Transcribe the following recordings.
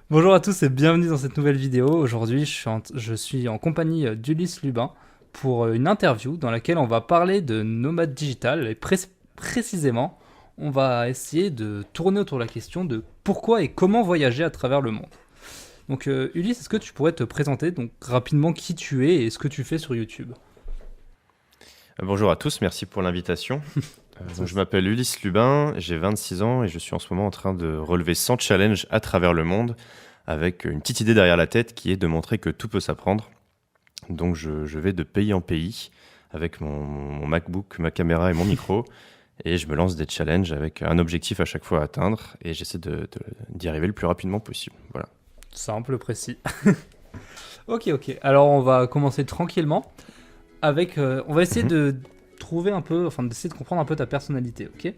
Bonjour à tous et bienvenue dans cette nouvelle vidéo. Aujourd'hui, je suis en compagnie d'Ulysse Lubin pour une interview dans laquelle on va parler de nomade digital et précisément, on va essayer de tourner autour de la question de pourquoi et comment voyager à travers le monde. Donc Ulysse, est-ce que tu pourrais te présenter donc rapidement qui tu es et ce que tu fais sur YouTube? Bonjour à tous, merci pour l'invitation. Je m'appelle Ulysse Lubin, j'ai 26 ans et je suis en ce moment en train de relever 100 challenges à travers le monde avec une petite idée derrière la tête qui est de montrer que tout peut s'apprendre. Donc je vais de pays en pays avec mon MacBook, ma caméra et mon micro et je me lance des challenges avec un objectif à chaque fois à atteindre et j'essaie d'y arriver le plus rapidement possible. Voilà. Simple, précis. Ok. Alors on va commencer tranquillement avec... on va essayer de trouver un peu, enfin d'essayer de comprendre un peu ta personnalité, ok?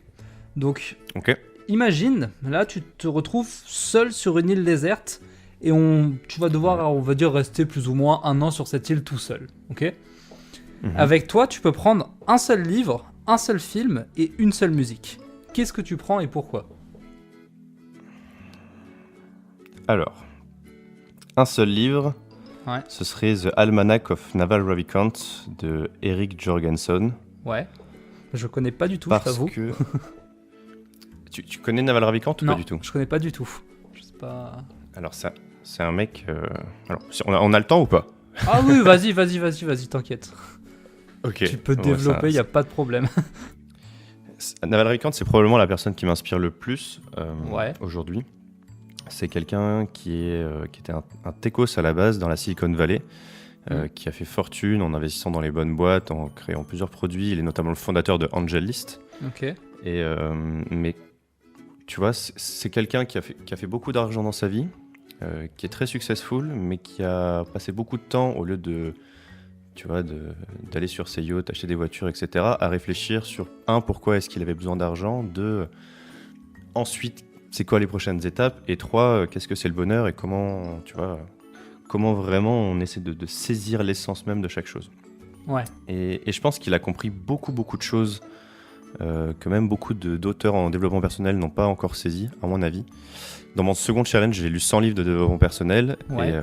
Donc, Ok. imagine, là tu te retrouves seul sur une île déserte et tu vas devoir, on va dire, rester plus ou moins un an sur cette île tout seul, ok? Avec toi, tu peux prendre un seul livre, un seul film et une seule musique. Qu'est-ce que tu prends et pourquoi? Alors, un seul livre, Ouais. ce serait The Almanac of Naval Ravikant de Eric Jorgensen. Ouais. Je connais pas du tout, je Parce t'avoue. que... Tu connais Naval Ravikant ou Non, pas du tout? je connais pas du tout. Je sais pas... Alors c'est un mec... Alors, on a le temps ou pas? Ah oui, vas-y, t'inquiète. Ok. Tu peux Ouais, développer, y a pas de problème. Naval Ravikant, c'est probablement la personne qui m'inspire le plus Ouais. aujourd'hui. C'est quelqu'un qui était un techos à la base dans la Silicon Valley, qui a fait fortune en investissant dans les bonnes boîtes, en créant plusieurs produits. Il est notamment le fondateur de AngelList. Ok. Mais tu vois, c'est quelqu'un qui a fait beaucoup d'argent dans sa vie, qui est très successful, mais qui a passé beaucoup de temps, au lieu d'aller sur ses yachts, acheter des voitures, etc., à réfléchir sur, pourquoi est-ce qu'il avait besoin d'argent, ensuite, c'est quoi les prochaines étapes, et trois, qu'est-ce que c'est le bonheur, et comment vraiment on essaie de saisir l'essence même de chaque chose. Ouais. Et je pense qu'il a compris beaucoup de choses que même beaucoup d'auteurs en développement personnel n'ont pas encore saisi, à mon avis. Dans mon second challenge, j'ai lu 100 livres de développement personnel, Ouais.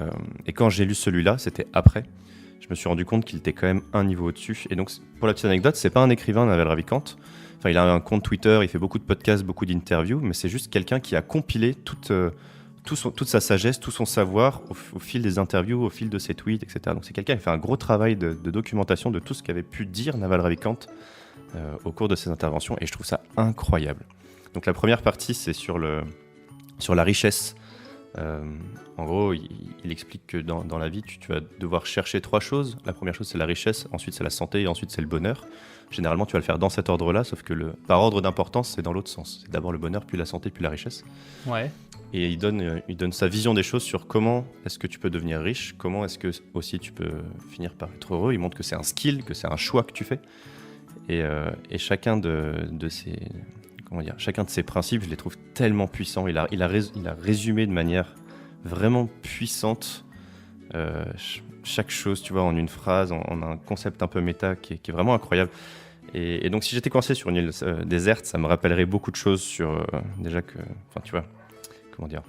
et quand j'ai lu celui-là, c'était après. Je me suis rendu compte qu'il était quand même un niveau au-dessus. Et donc, pour la petite anecdote, c'est pas un écrivain, Naval Ravikant. Enfin, il a un compte Twitter, il fait beaucoup de podcasts, beaucoup d'interviews, mais c'est juste quelqu'un qui a compilé toute sa sagesse, tout son savoir au fil des interviews, au fil de ses tweets, etc. Donc c'est quelqu'un qui a fait un gros travail de documentation de tout ce qu'avait pu dire Naval Ravikant au cours de ses interventions, et je trouve ça incroyable. Donc la première partie, c'est sur la richesse. En gros, il explique que dans la vie, tu vas devoir chercher trois choses. La première chose, c'est la richesse, ensuite c'est la santé, et ensuite c'est le bonheur. Généralement, tu vas le faire dans cet ordre-là, sauf que par ordre d'importance, c'est dans l'autre sens. C'est d'abord le bonheur, puis la santé, puis la richesse. Ouais. Et il donne sa vision des choses sur comment est-ce que tu peux devenir riche, comment est-ce que aussi tu peux finir par être heureux. Il montre que c'est un skill, que c'est un choix que tu fais. Et chacun de ces principes, je les trouve tellement puissants. Il a résumé de manière vraiment puissante chaque chose, tu vois, en une phrase, en un concept un peu méta qui est vraiment incroyable. Et donc, si j'étais coincé sur une île déserte, ça me rappellerait beaucoup de choses sur déjà que, enfin, tu vois, comment dire.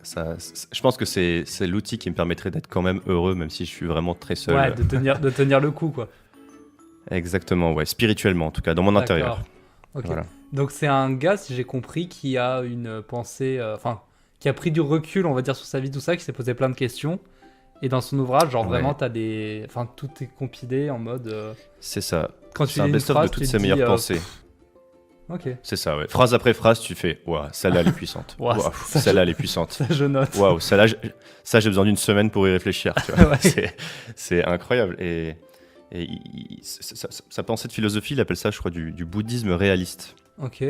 Je pense que c'est l'outil qui me permettrait d'être quand même heureux, même si je suis vraiment très seul. Ouais, de tenir le coup, quoi. Exactement, ouais, spirituellement en tout cas, dans mon intérieur. Ok. Voilà. Donc c'est un gars, si j'ai compris, qui a une pensée, enfin, qui a pris du recul, on va dire, sur sa vie, tout ça, qui s'est posé plein de questions. Et dans son ouvrage, genre Ouais. vraiment, enfin, tout est compilé en mode. C'est ça. Quand tu C'est lis un une best-of phrase, de toutes tu ses te meilleures dis, pensées. Ok. C'est ça, ouais. Phrase après phrase, tu fais waouh, celle-là elle est puissante. Ouah, Waouh, ça, celle-là elle est puissante. Ça, je note. Waouh, celle-là, j'ai besoin d'une semaine pour y réfléchir. Tu vois. Ouais. C'est incroyable. Et sa pensée de philosophie, il appelle ça, je crois, du bouddhisme réaliste. Ok.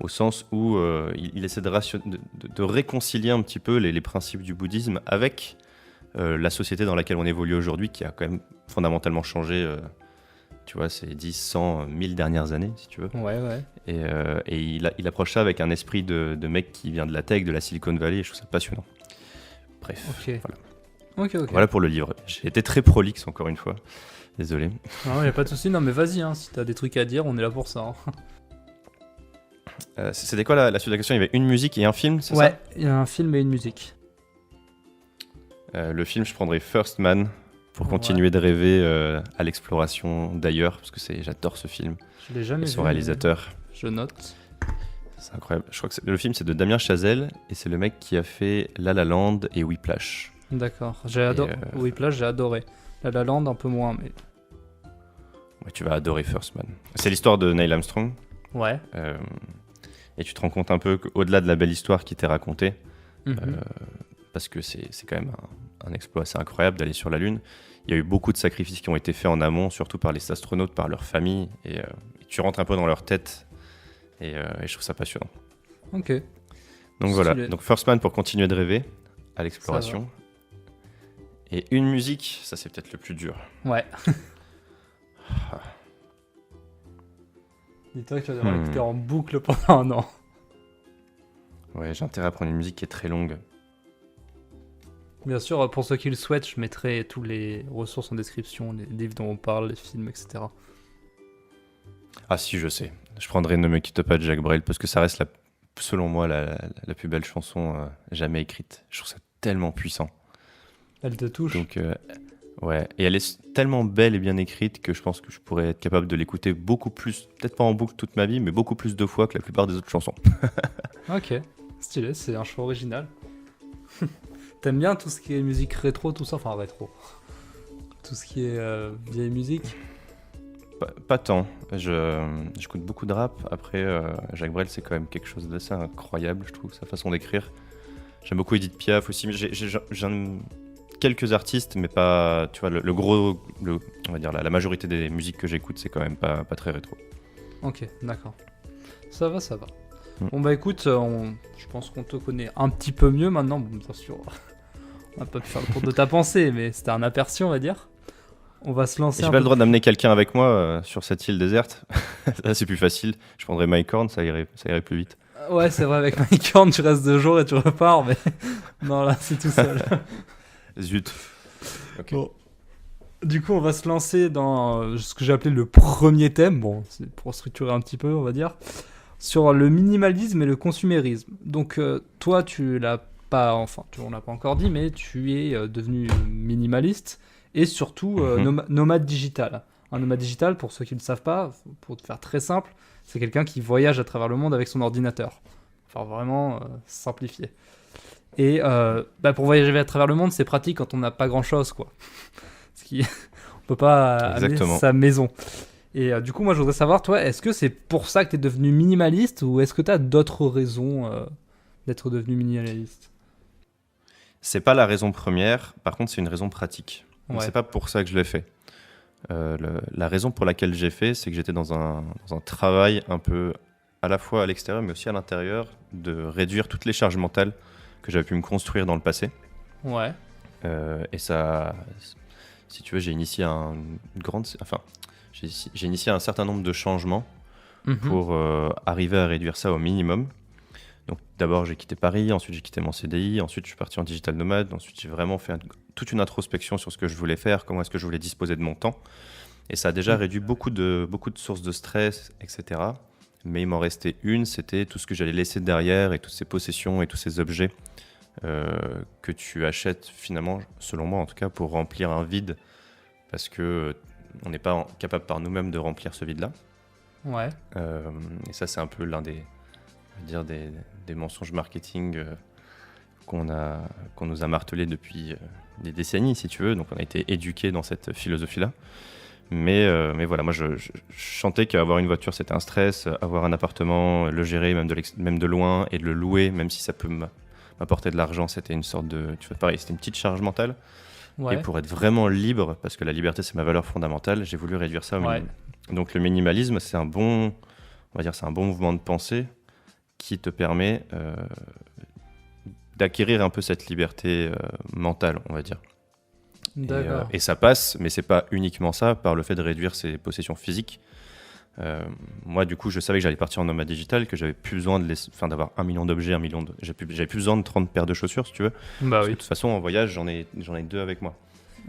Au sens où il essaie de réconcilier un petit peu les principes du bouddhisme avec la société dans laquelle on évolue aujourd'hui, qui a quand même fondamentalement changé, tu vois, ces 10, 100, 1000 dernières années, si tu veux. Ouais. Et il approche ça avec un esprit de mec qui vient de la tech, de la Silicon Valley, et je trouve ça passionnant. Bref, Ok. voilà. Ok. Voilà pour le livre. J'ai été très prolixe, encore une fois. Désolé. Non, y a pas de souci. Non, mais vas-y, hein, si t'as des trucs à dire, on est là pour ça. Hein. C'était quoi la suite de la question? Il y avait une musique et un film, c'est Ouais, il y a un film et une musique. ça? Le film, je prendrais First Man pour Ouais. continuer de rêver à l'exploration d'ailleurs, parce que j'adore ce film Je l'ai jamais et vu. son mais réalisateur. Je note. C'est incroyable. Je crois que le film, c'est de Damien Chazelle et c'est le mec qui a fait La La Land et Whiplash. D'accord. J'ai adoré. Whiplash, j'ai adoré. La La Land, un peu moins, mais. Ouais, tu vas adorer First Man. C'est l'histoire de Neil Armstrong. Ouais. Et tu te rends compte un peu qu'au-delà de la belle histoire qui t'est racontée, Mhm. parce que c'est quand même un exploit assez incroyable d'aller sur la Lune, il y a eu beaucoup de sacrifices qui ont été faits en amont, surtout par les astronautes, par leur famille, et tu rentres un peu dans leur tête, et je trouve ça passionnant. Ok. Donc voilà, Stylé. donc First Man pour continuer de rêver à l'exploration. Et une musique, ça c'est peut-être le plus dur. Ouais. Dis-toi que tu vas devoir écouter en boucle pendant un an. Ouais, j'ai intérêt à prendre une musique qui est très longue. Bien sûr, pour ceux qui le souhaitent, je mettrai tous les ressources en description, les livres dont on parle, les films, etc. Ah si, je sais. Je prendrai Ne me quitte pas de Jacques Brel parce que ça reste, selon moi, la plus belle chanson jamais écrite. Je trouve ça tellement puissant. Elle te touche. Donc, ouais. Et elle est tellement belle et bien écrite que je pense que je pourrais être capable de l'écouter beaucoup plus, peut-être pas en boucle toute ma vie, mais beaucoup plus de fois que la plupart des autres chansons. Ok, stylé, c'est un choix original. T'aimes bien tout ce qui est musique rétro, tout ça? Enfin, rétro. Tout ce qui est vieille musique? Pas tant. J'écoute beaucoup de rap. Après, Jacques Brel, c'est quand même quelque chose d'assez incroyable, je trouve, sa façon d'écrire. J'aime beaucoup Edith Piaf aussi, mais j'aime quelques artistes, mais pas, tu vois, on va dire la majorité des musiques que j'écoute, c'est quand même pas très rétro. Ok, d'accord. Ça va, ça va. Mm. Bon bah écoute, je pense qu'on te connaît un petit peu mieux maintenant. Bon, bien sûr, on n'a pas pu faire le tour de ta pensée, mais c'était un aperçu, on va dire. On va se lancer J'ai un pas peu. le droit d'amener quelqu'un avec moi sur cette île déserte. Là, c'est plus facile. Je prendrais Mike Horn, ça irait plus vite. Ouais, c'est vrai, avec Mike Horn, tu restes 2 jours et tu repars, mais non, là, c'est tout seul. Zut. Ok. Bon. Du coup, on va se lancer dans ce que j'ai appelé le premier thème. Bon, c'est pour structurer un petit peu, on va dire. Sur le minimalisme et le consumérisme. Donc, toi, tu l'as pas, enfin, on l'a pas encore dit, mais tu es devenu minimaliste et surtout nomade digital. Un nomade digital, pour ceux qui ne le savent pas, pour te faire très simple, c'est quelqu'un qui voyage à travers le monde avec son ordinateur. Enfin, vraiment simplifié. Et pour voyager à travers le monde, c'est pratique quand on n'a pas grand-chose, quoi. On peut pas amener sa maison. Et du coup, moi, je voudrais savoir, toi, est-ce que c'est pour ça que tu es devenu minimaliste ou est-ce que tu as d'autres raisons d'être devenu minimaliste? C'est pas la raison première, par contre, c'est une raison pratique. Donc, Ouais. c'est pas pour ça que je l'ai fait. La raison pour laquelle j'ai fait, c'est que j'étais dans un travail un peu à la fois à l'extérieur, mais aussi à l'intérieur, de réduire toutes les charges mentales que j'avais pu me construire dans le passé. Ouais. Et ça, si tu veux, j'ai initié j'ai initié un certain nombre de changements pour arriver à réduire ça au minimum. Donc d'abord j'ai quitté Paris, ensuite j'ai quitté mon CDI, ensuite je suis parti en digital nomade, ensuite j'ai vraiment fait toute une introspection sur ce que je voulais faire, comment est-ce que je voulais disposer de mon temps. Et ça a déjà réduit beaucoup de sources de stress, etc. Mais il m'en restait une, c'était tout ce que j'allais laisser derrière et toutes ces possessions et tous ces objets que tu achètes finalement, selon moi en tout cas, pour remplir un vide, parce que on n'est pas capable par nous-mêmes de remplir ce vide-là. Ouais. Et ça, c'est un peu l'un des mensonges marketing qu'on nous a martelé depuis des décennies, si tu veux. Donc on a été éduqués dans cette philosophie-là. Mais voilà, moi je sentais qu'avoir une voiture c'était un stress, avoir un appartement, le gérer même de loin et de le louer, même si ça peut m'apporter de l'argent, c'était une sorte de... Tu vois, pareil, c'était une petite charge mentale. Ouais. Et pour être vraiment libre, parce que la liberté c'est ma valeur fondamentale, j'ai voulu réduire ça au minimum. Donc le minimalisme c'est un bon mouvement de pensée qui te permet d'acquérir un peu cette liberté mentale, on va dire. Et ça passe, mais c'est pas uniquement ça, par le fait de réduire ses possessions physiques. Moi, du coup, je savais que j'allais partir en nomade digital, que j'avais plus besoin d'avoir 1 million d'objets, j'avais plus besoin de 30 paires de chaussures, si tu veux. Bah oui. De toute façon, en voyage, j'en ai 2 avec moi.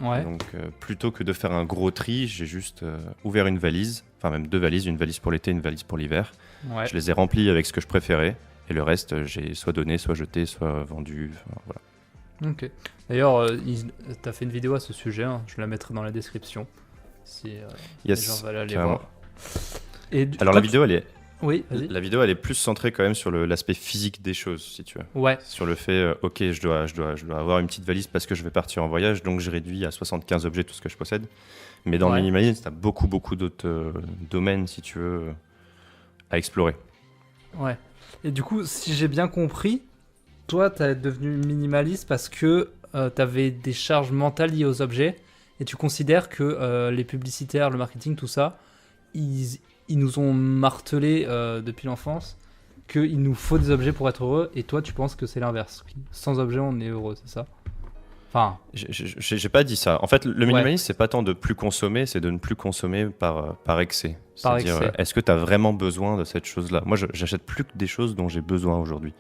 Ouais. Donc, plutôt que de faire un gros tri, j'ai juste ouvert une valise, enfin même 2 valises, une valise pour l'été, une valise pour l'hiver, Ouais. Je les ai remplis avec ce que je préférais. Et le reste, j'ai soit donné, soit jeté, soit vendu. Voilà. Ok. D'ailleurs, t'as fait une vidéo à ce sujet, hein. Je la mettrai dans la description si les gens veulent aller carrément. voir. Et Alors la vidéo, Oui, vas-y. la vidéo, elle est plus centrée quand même sur l'aspect physique des choses, si tu veux. Ouais. Sur le fait, ok, je dois avoir une petite valise parce que je vais partir en voyage, donc je réduis à 75 objets tout ce que je possède. Mais dans le minimalisme, tu as beaucoup d'autres domaines, si tu veux, à explorer. Ouais. Et du coup, si j'ai bien compris, toi, t'es devenu minimaliste parce que t'avais des charges mentales liées aux objets et tu considères que les publicitaires, le marketing, tout ça, ils nous ont martelé depuis l'enfance qu'il nous faut des objets pour être heureux, et toi, tu penses que c'est l'inverse. Sans objets, on est heureux, c'est ça? Enfin... J'ai pas dit ça. En fait, le minimalisme, c'est pas tant de plus consommer, c'est de ne plus consommer par excès. C'est-à-dire, est-ce que tu as vraiment besoin de cette chose-là? Moi, j'achète plus que des choses dont j'ai besoin aujourd'hui.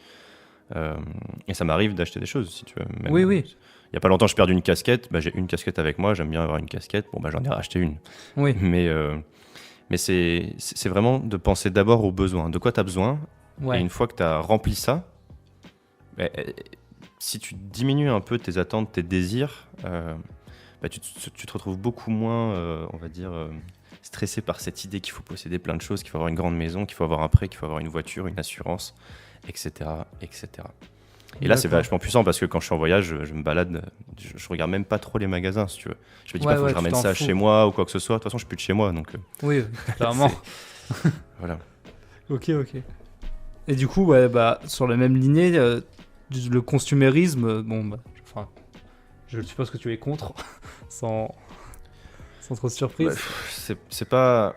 Et ça m'arrive d'acheter des choses, si tu veux. Même, oui. Il y a pas longtemps, je perds une casquette. J'ai une casquette avec moi, j'aime bien avoir une casquette. Bon, j'en ai racheté une. Oui. Mais c'est vraiment de penser d'abord aux besoins. De quoi tu as besoin? Ouais. Et une fois que tu as rempli ça, si tu diminues un peu tes attentes, tes désirs, tu te retrouves beaucoup moins, on va dire, stressé par cette idée qu'il faut posséder plein de choses, qu'il faut avoir une grande maison, qu'il faut avoir un prêt, qu'il faut avoir une voiture, une assurance, etc. Et là, c'est vachement puissant parce que quand je suis en voyage, je me balade, je regarde même pas trop les magasins, si tu veux. Je me dis pas, faut que je ramène ça chez moi ou quoi que ce soit. De toute façon, je suis plus de chez moi, donc. Oui, clairement. Voilà. Ok. Et du coup, sur la même lignée, le consumérisme, je suppose que tu es contre, sans trop de surprise. C'est pas.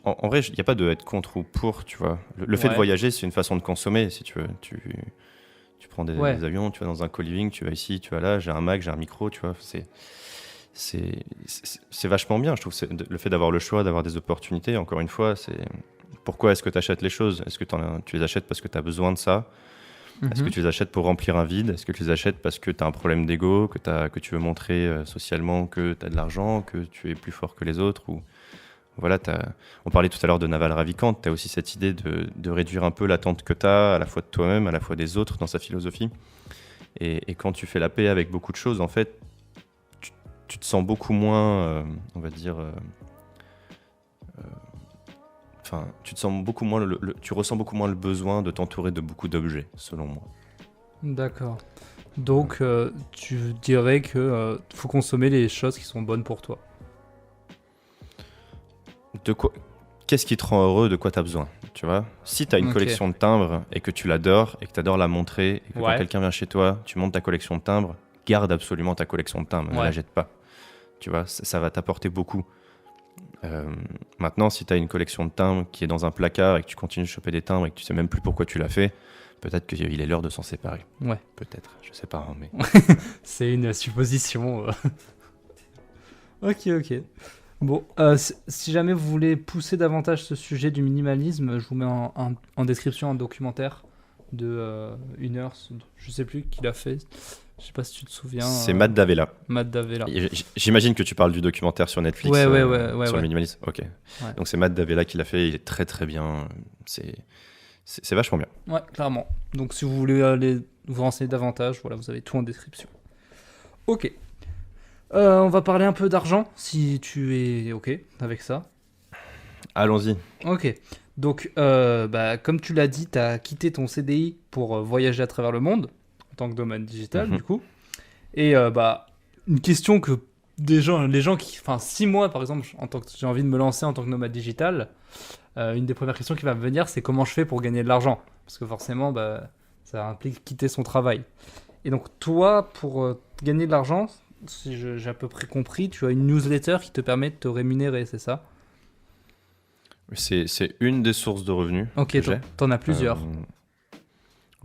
En vrai, il n'y a pas de être contre ou pour, tu vois. Le fait de voyager, c'est une façon de consommer, si tu veux. Tu prends des avions, tu vas dans un co-living, tu vas ici, tu vas là, j'ai un Mac, j'ai un micro, tu vois. C'est vachement bien, je trouve. Le fait d'avoir le choix, d'avoir des opportunités, encore une fois, c'est... Pourquoi est-ce que tu achètes les choses? Est-ce que tu les achètes parce que tu as besoin de ça? Est-ce que tu les achètes pour remplir un vide? Est-ce que tu les achètes parce que tu as un problème d'ego, que tu veux montrer socialement que tu as de l'argent, que tu es plus fort que les autres ou... Voilà, on parlait tout à l'heure de Naval Ravikant, tu as aussi cette idée de réduire un peu l'attente que tu as, à la fois de toi-même, à la fois des autres dans sa philosophie. Et quand tu fais la paix avec beaucoup de choses, en fait, tu te sens beaucoup moins, on va dire... tu te sens beaucoup moins tu ressens beaucoup moins le besoin de t'entourer de beaucoup d'objets, selon moi. D'accord. Donc, tu dirais que faut consommer les choses qui sont bonnes pour toi. Qu'est-ce qui te rend heureux? De quoi tu as besoin? Tu vois, si tu as une collection de timbres et que tu l'adores et que tu adores la montrer et que quand quelqu'un vient chez toi, tu montes ta collection de timbres, garde absolument ta collection de timbres, ne la jette pas. Tu vois, ça va t'apporter beaucoup. Maintenant, si tu as une collection de timbres qui est dans un placard et que tu continues de choper des timbres et que tu sais même plus pourquoi tu l'as fait, peut-être qu'il est l'heure de s'en séparer. Ouais. Peut-être, je sais pas, mais... C'est une supposition. Ok. Bon, si jamais vous voulez pousser davantage ce sujet du minimalisme, je vous mets en description un documentaire de 1 heure, je sais plus qui l'a fait, je sais pas si tu te souviens. C'est Matt Davella. J'imagine que tu parles du documentaire sur Netflix sur le minimalisme. Ok. Ouais. Donc c'est Matt Davella qui l'a fait, il est très très bien, c'est vachement bien. Ouais, clairement. Donc si vous voulez aller vous renseigner davantage, voilà, vous avez tout en description. Ok. On va parler un peu d'argent, si tu es OK avec ça. Allons-y. Ok. Donc, comme tu l'as dit, tu as quitté ton CDI pour voyager à travers le monde, en tant que nomade digital, du coup. Et une question que les gens qui... Enfin, 6 mois, par exemple, j'ai envie de me lancer en tant que nomade digital, une des premières questions qui va me venir, c'est comment je fais pour gagner de l'argent? Parce que forcément, ça implique quitter son travail. Et donc, toi, pour gagner de l'argent... Si j'ai à peu près compris, tu as une newsletter qui te permet de te rémunérer, c'est ça? C'est une des sources de revenus. Ok, t'en as plusieurs.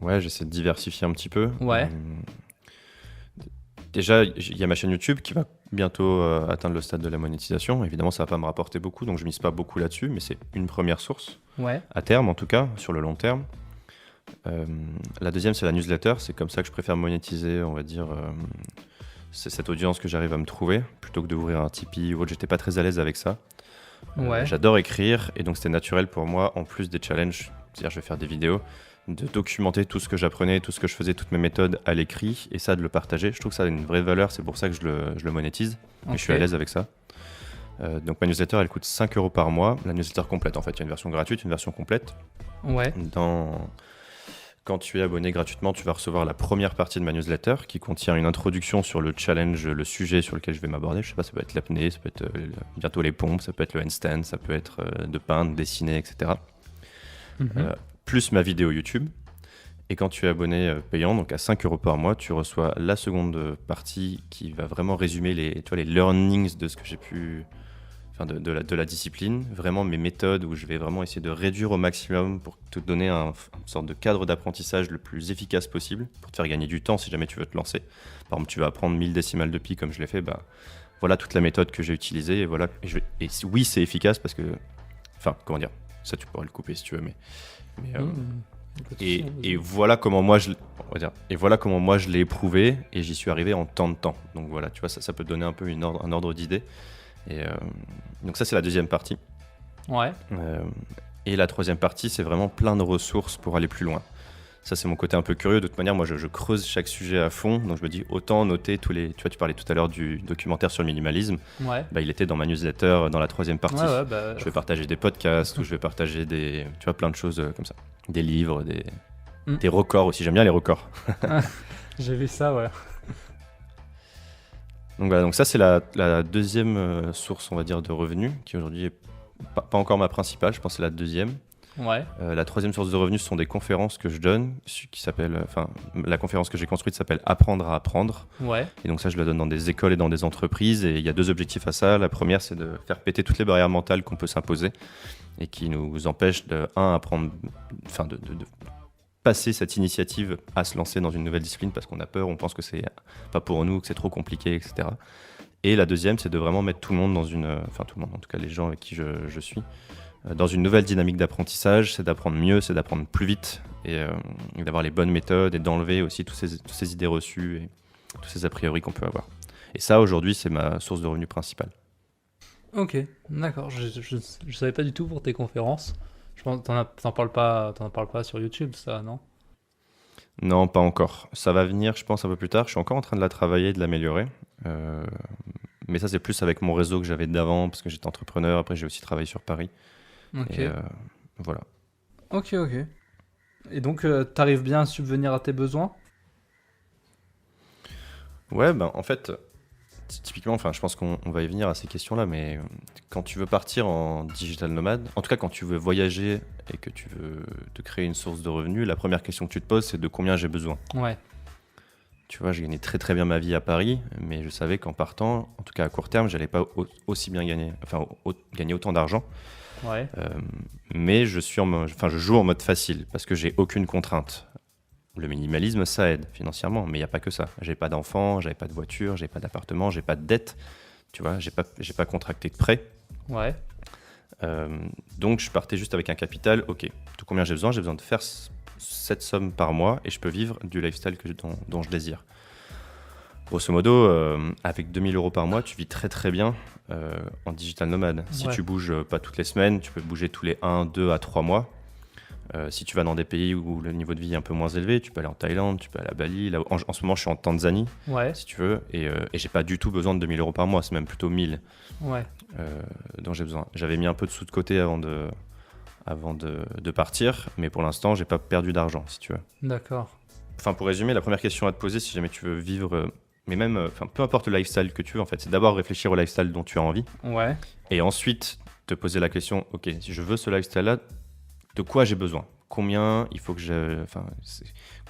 Ouais, j'essaie de diversifier un petit peu. Ouais. Déjà, il y a ma chaîne YouTube qui va bientôt atteindre le stade de la monétisation. Évidemment, ça va pas me rapporter beaucoup, donc je mise pas beaucoup là-dessus, mais c'est une première source. Ouais. À terme, en tout cas, sur le long terme. La deuxième, c'est la newsletter. C'est comme ça que je préfère monétiser, on va dire... c'est cette audience que j'arrive à me trouver plutôt que d'ouvrir un Tipeee ou autre. J'étais pas très à l'aise avec ça. Ouais. J'adore écrire et donc c'était naturel pour moi, en plus des challenges, c'est-à-dire je vais faire des vidéos, de documenter tout ce que j'apprenais, tout ce que je faisais, toutes mes méthodes à l'écrit et ça de le partager. Je trouve que ça a une vraie valeur, c'est pour ça que je le monétise et je suis à l'aise avec ça. Donc ma newsletter elle coûte 5 € par mois, la newsletter complète en fait, il y a une version gratuite, une version complète. Ouais. Quand tu es abonné gratuitement, tu vas recevoir la première partie de ma newsletter qui contient une introduction sur le challenge, le sujet sur lequel je vais m'aborder. Je sais pas, ça peut être l'apnée, ça peut être bientôt les pompes, ça peut être le handstand, ça peut être de peindre, dessiner, etc. Plus ma vidéo YouTube. Et quand tu es abonné payant, donc à 5 € par mois, tu reçois la seconde partie qui va vraiment résumer les learnings de ce que j'ai pu... de la discipline, vraiment mes méthodes où je vais vraiment essayer de réduire au maximum pour te donner une sorte de cadre d'apprentissage le plus efficace possible pour te faire gagner du temps si jamais tu veux te lancer. Par exemple, tu vas apprendre 1000 décimales de pi comme je l'ai fait, voilà toute la méthode que j'ai utilisée et voilà. Oui, c'est efficace parce que, comment dire, ça tu pourrais le couper si tu veux, et voilà comment moi je l'ai éprouvé et j'y suis arrivé en tant de temps. Donc voilà, tu vois, ça peut te donner un peu un ordre d'idée. Et donc ça c'est la deuxième partie. Ouais. Et la troisième partie c'est vraiment plein de ressources pour aller plus loin. Ça c'est mon côté un peu curieux. De toute manière moi je creuse chaque sujet à fond. Donc je me dis autant noter tous les... Tu vois, tu parlais tout à l'heure du documentaire sur le minimalisme. Ouais. Il était dans ma newsletter dans la troisième partie. Ouais, Je vais partager des podcasts ou je vais partager plein de choses comme ça. Des livres, des records aussi. J'aime bien les records. J'ai vu ça, ouais. Donc voilà, donc ça c'est la deuxième source on va dire de revenus qui aujourd'hui est pas encore ma principale, je pense que c'est la deuxième. Ouais. La troisième source de revenus ce sont des conférences que je donne la conférence que j'ai construite s'appelle Apprendre à apprendre. Ouais. Et donc ça je la donne dans des écoles et dans des entreprises et il y a 2 objectifs à ça. La première c'est de faire péter toutes les barrières mentales qu'on peut s'imposer et qui nous empêchent de passer cette initiative à se lancer dans une nouvelle discipline parce qu'on a peur, on pense que c'est pas pour nous, que c'est trop compliqué, etc. Et la deuxième, c'est de vraiment mettre tout le monde tout le monde, en tout cas les gens avec qui je suis, dans une nouvelle dynamique d'apprentissage, c'est d'apprendre mieux, c'est d'apprendre plus vite et d'avoir les bonnes méthodes et d'enlever aussi toutes ces idées reçues et tous ces a priori qu'on peut avoir. Et ça, aujourd'hui, c'est ma source de revenus principale. Ok, d'accord. Je savais pas du tout pour tes conférences. Je pense que t'en parles pas sur YouTube, ça, non? Non, pas encore. Ça va venir, je pense, un peu plus tard. Je suis encore en train de la travailler, de l'améliorer. Mais ça, c'est plus avec mon réseau que j'avais d'avant, parce que j'étais entrepreneur. Après, j'ai aussi travaillé sur Paris. Ok. Et voilà. Ok. Et donc, t'arrives bien à subvenir à tes besoins? Ouais, en fait, typiquement, je pense qu'on va y venir à ces questions-là, mais quand tu veux partir en digital nomade, en tout cas quand tu veux voyager et que tu veux te créer une source de revenus, la première question que tu te poses, c'est de combien j'ai besoin. Ouais. Tu vois, j'ai gagné très très bien ma vie à Paris, mais je savais qu'en partant, en tout cas à court terme, j'allais pas aussi bien gagner autant d'argent. Ouais. Mais je joue en mode facile parce que j'ai aucune contrainte. Le minimalisme, ça aide financièrement, mais il n'y a pas que ça. J'ai pas d'enfant, j'avais pas de voiture, j'ai pas d'appartement, j'ai pas de dette. Tu vois, j'ai pas contracté de prêt. Ouais. Donc je partais juste avec un capital. Ok, tout combien j'ai besoin? J'ai besoin de faire cette somme par mois et je peux vivre du lifestyle dont je désire. Grosso modo, avec 2 000 € par mois, tu vis très très bien en digital nomade. Si tu bouges pas toutes les semaines, tu peux bouger tous les 1, 2 à 3 mois. Si tu vas dans des pays où le niveau de vie est un peu moins élevé, tu peux aller en Thaïlande, tu peux aller à Bali. Là, en ce moment, je suis en Tanzanie, si tu veux, et j'ai pas du tout besoin de 2 000 € par mois, c'est même plutôt 1 000 dont j'ai besoin. J'avais mis un peu de sous de côté avant de partir, mais pour l'instant, j'ai pas perdu d'argent, si tu veux. D'accord. Enfin, pour résumer, la première question à te poser, si jamais tu veux vivre, mais même, peu importe le lifestyle que tu veux, en fait, c'est d'abord réfléchir au lifestyle dont tu as envie, et ensuite te poser la question, ok, si je veux ce lifestyle-là, de quoi j'ai besoin? Combien il faut que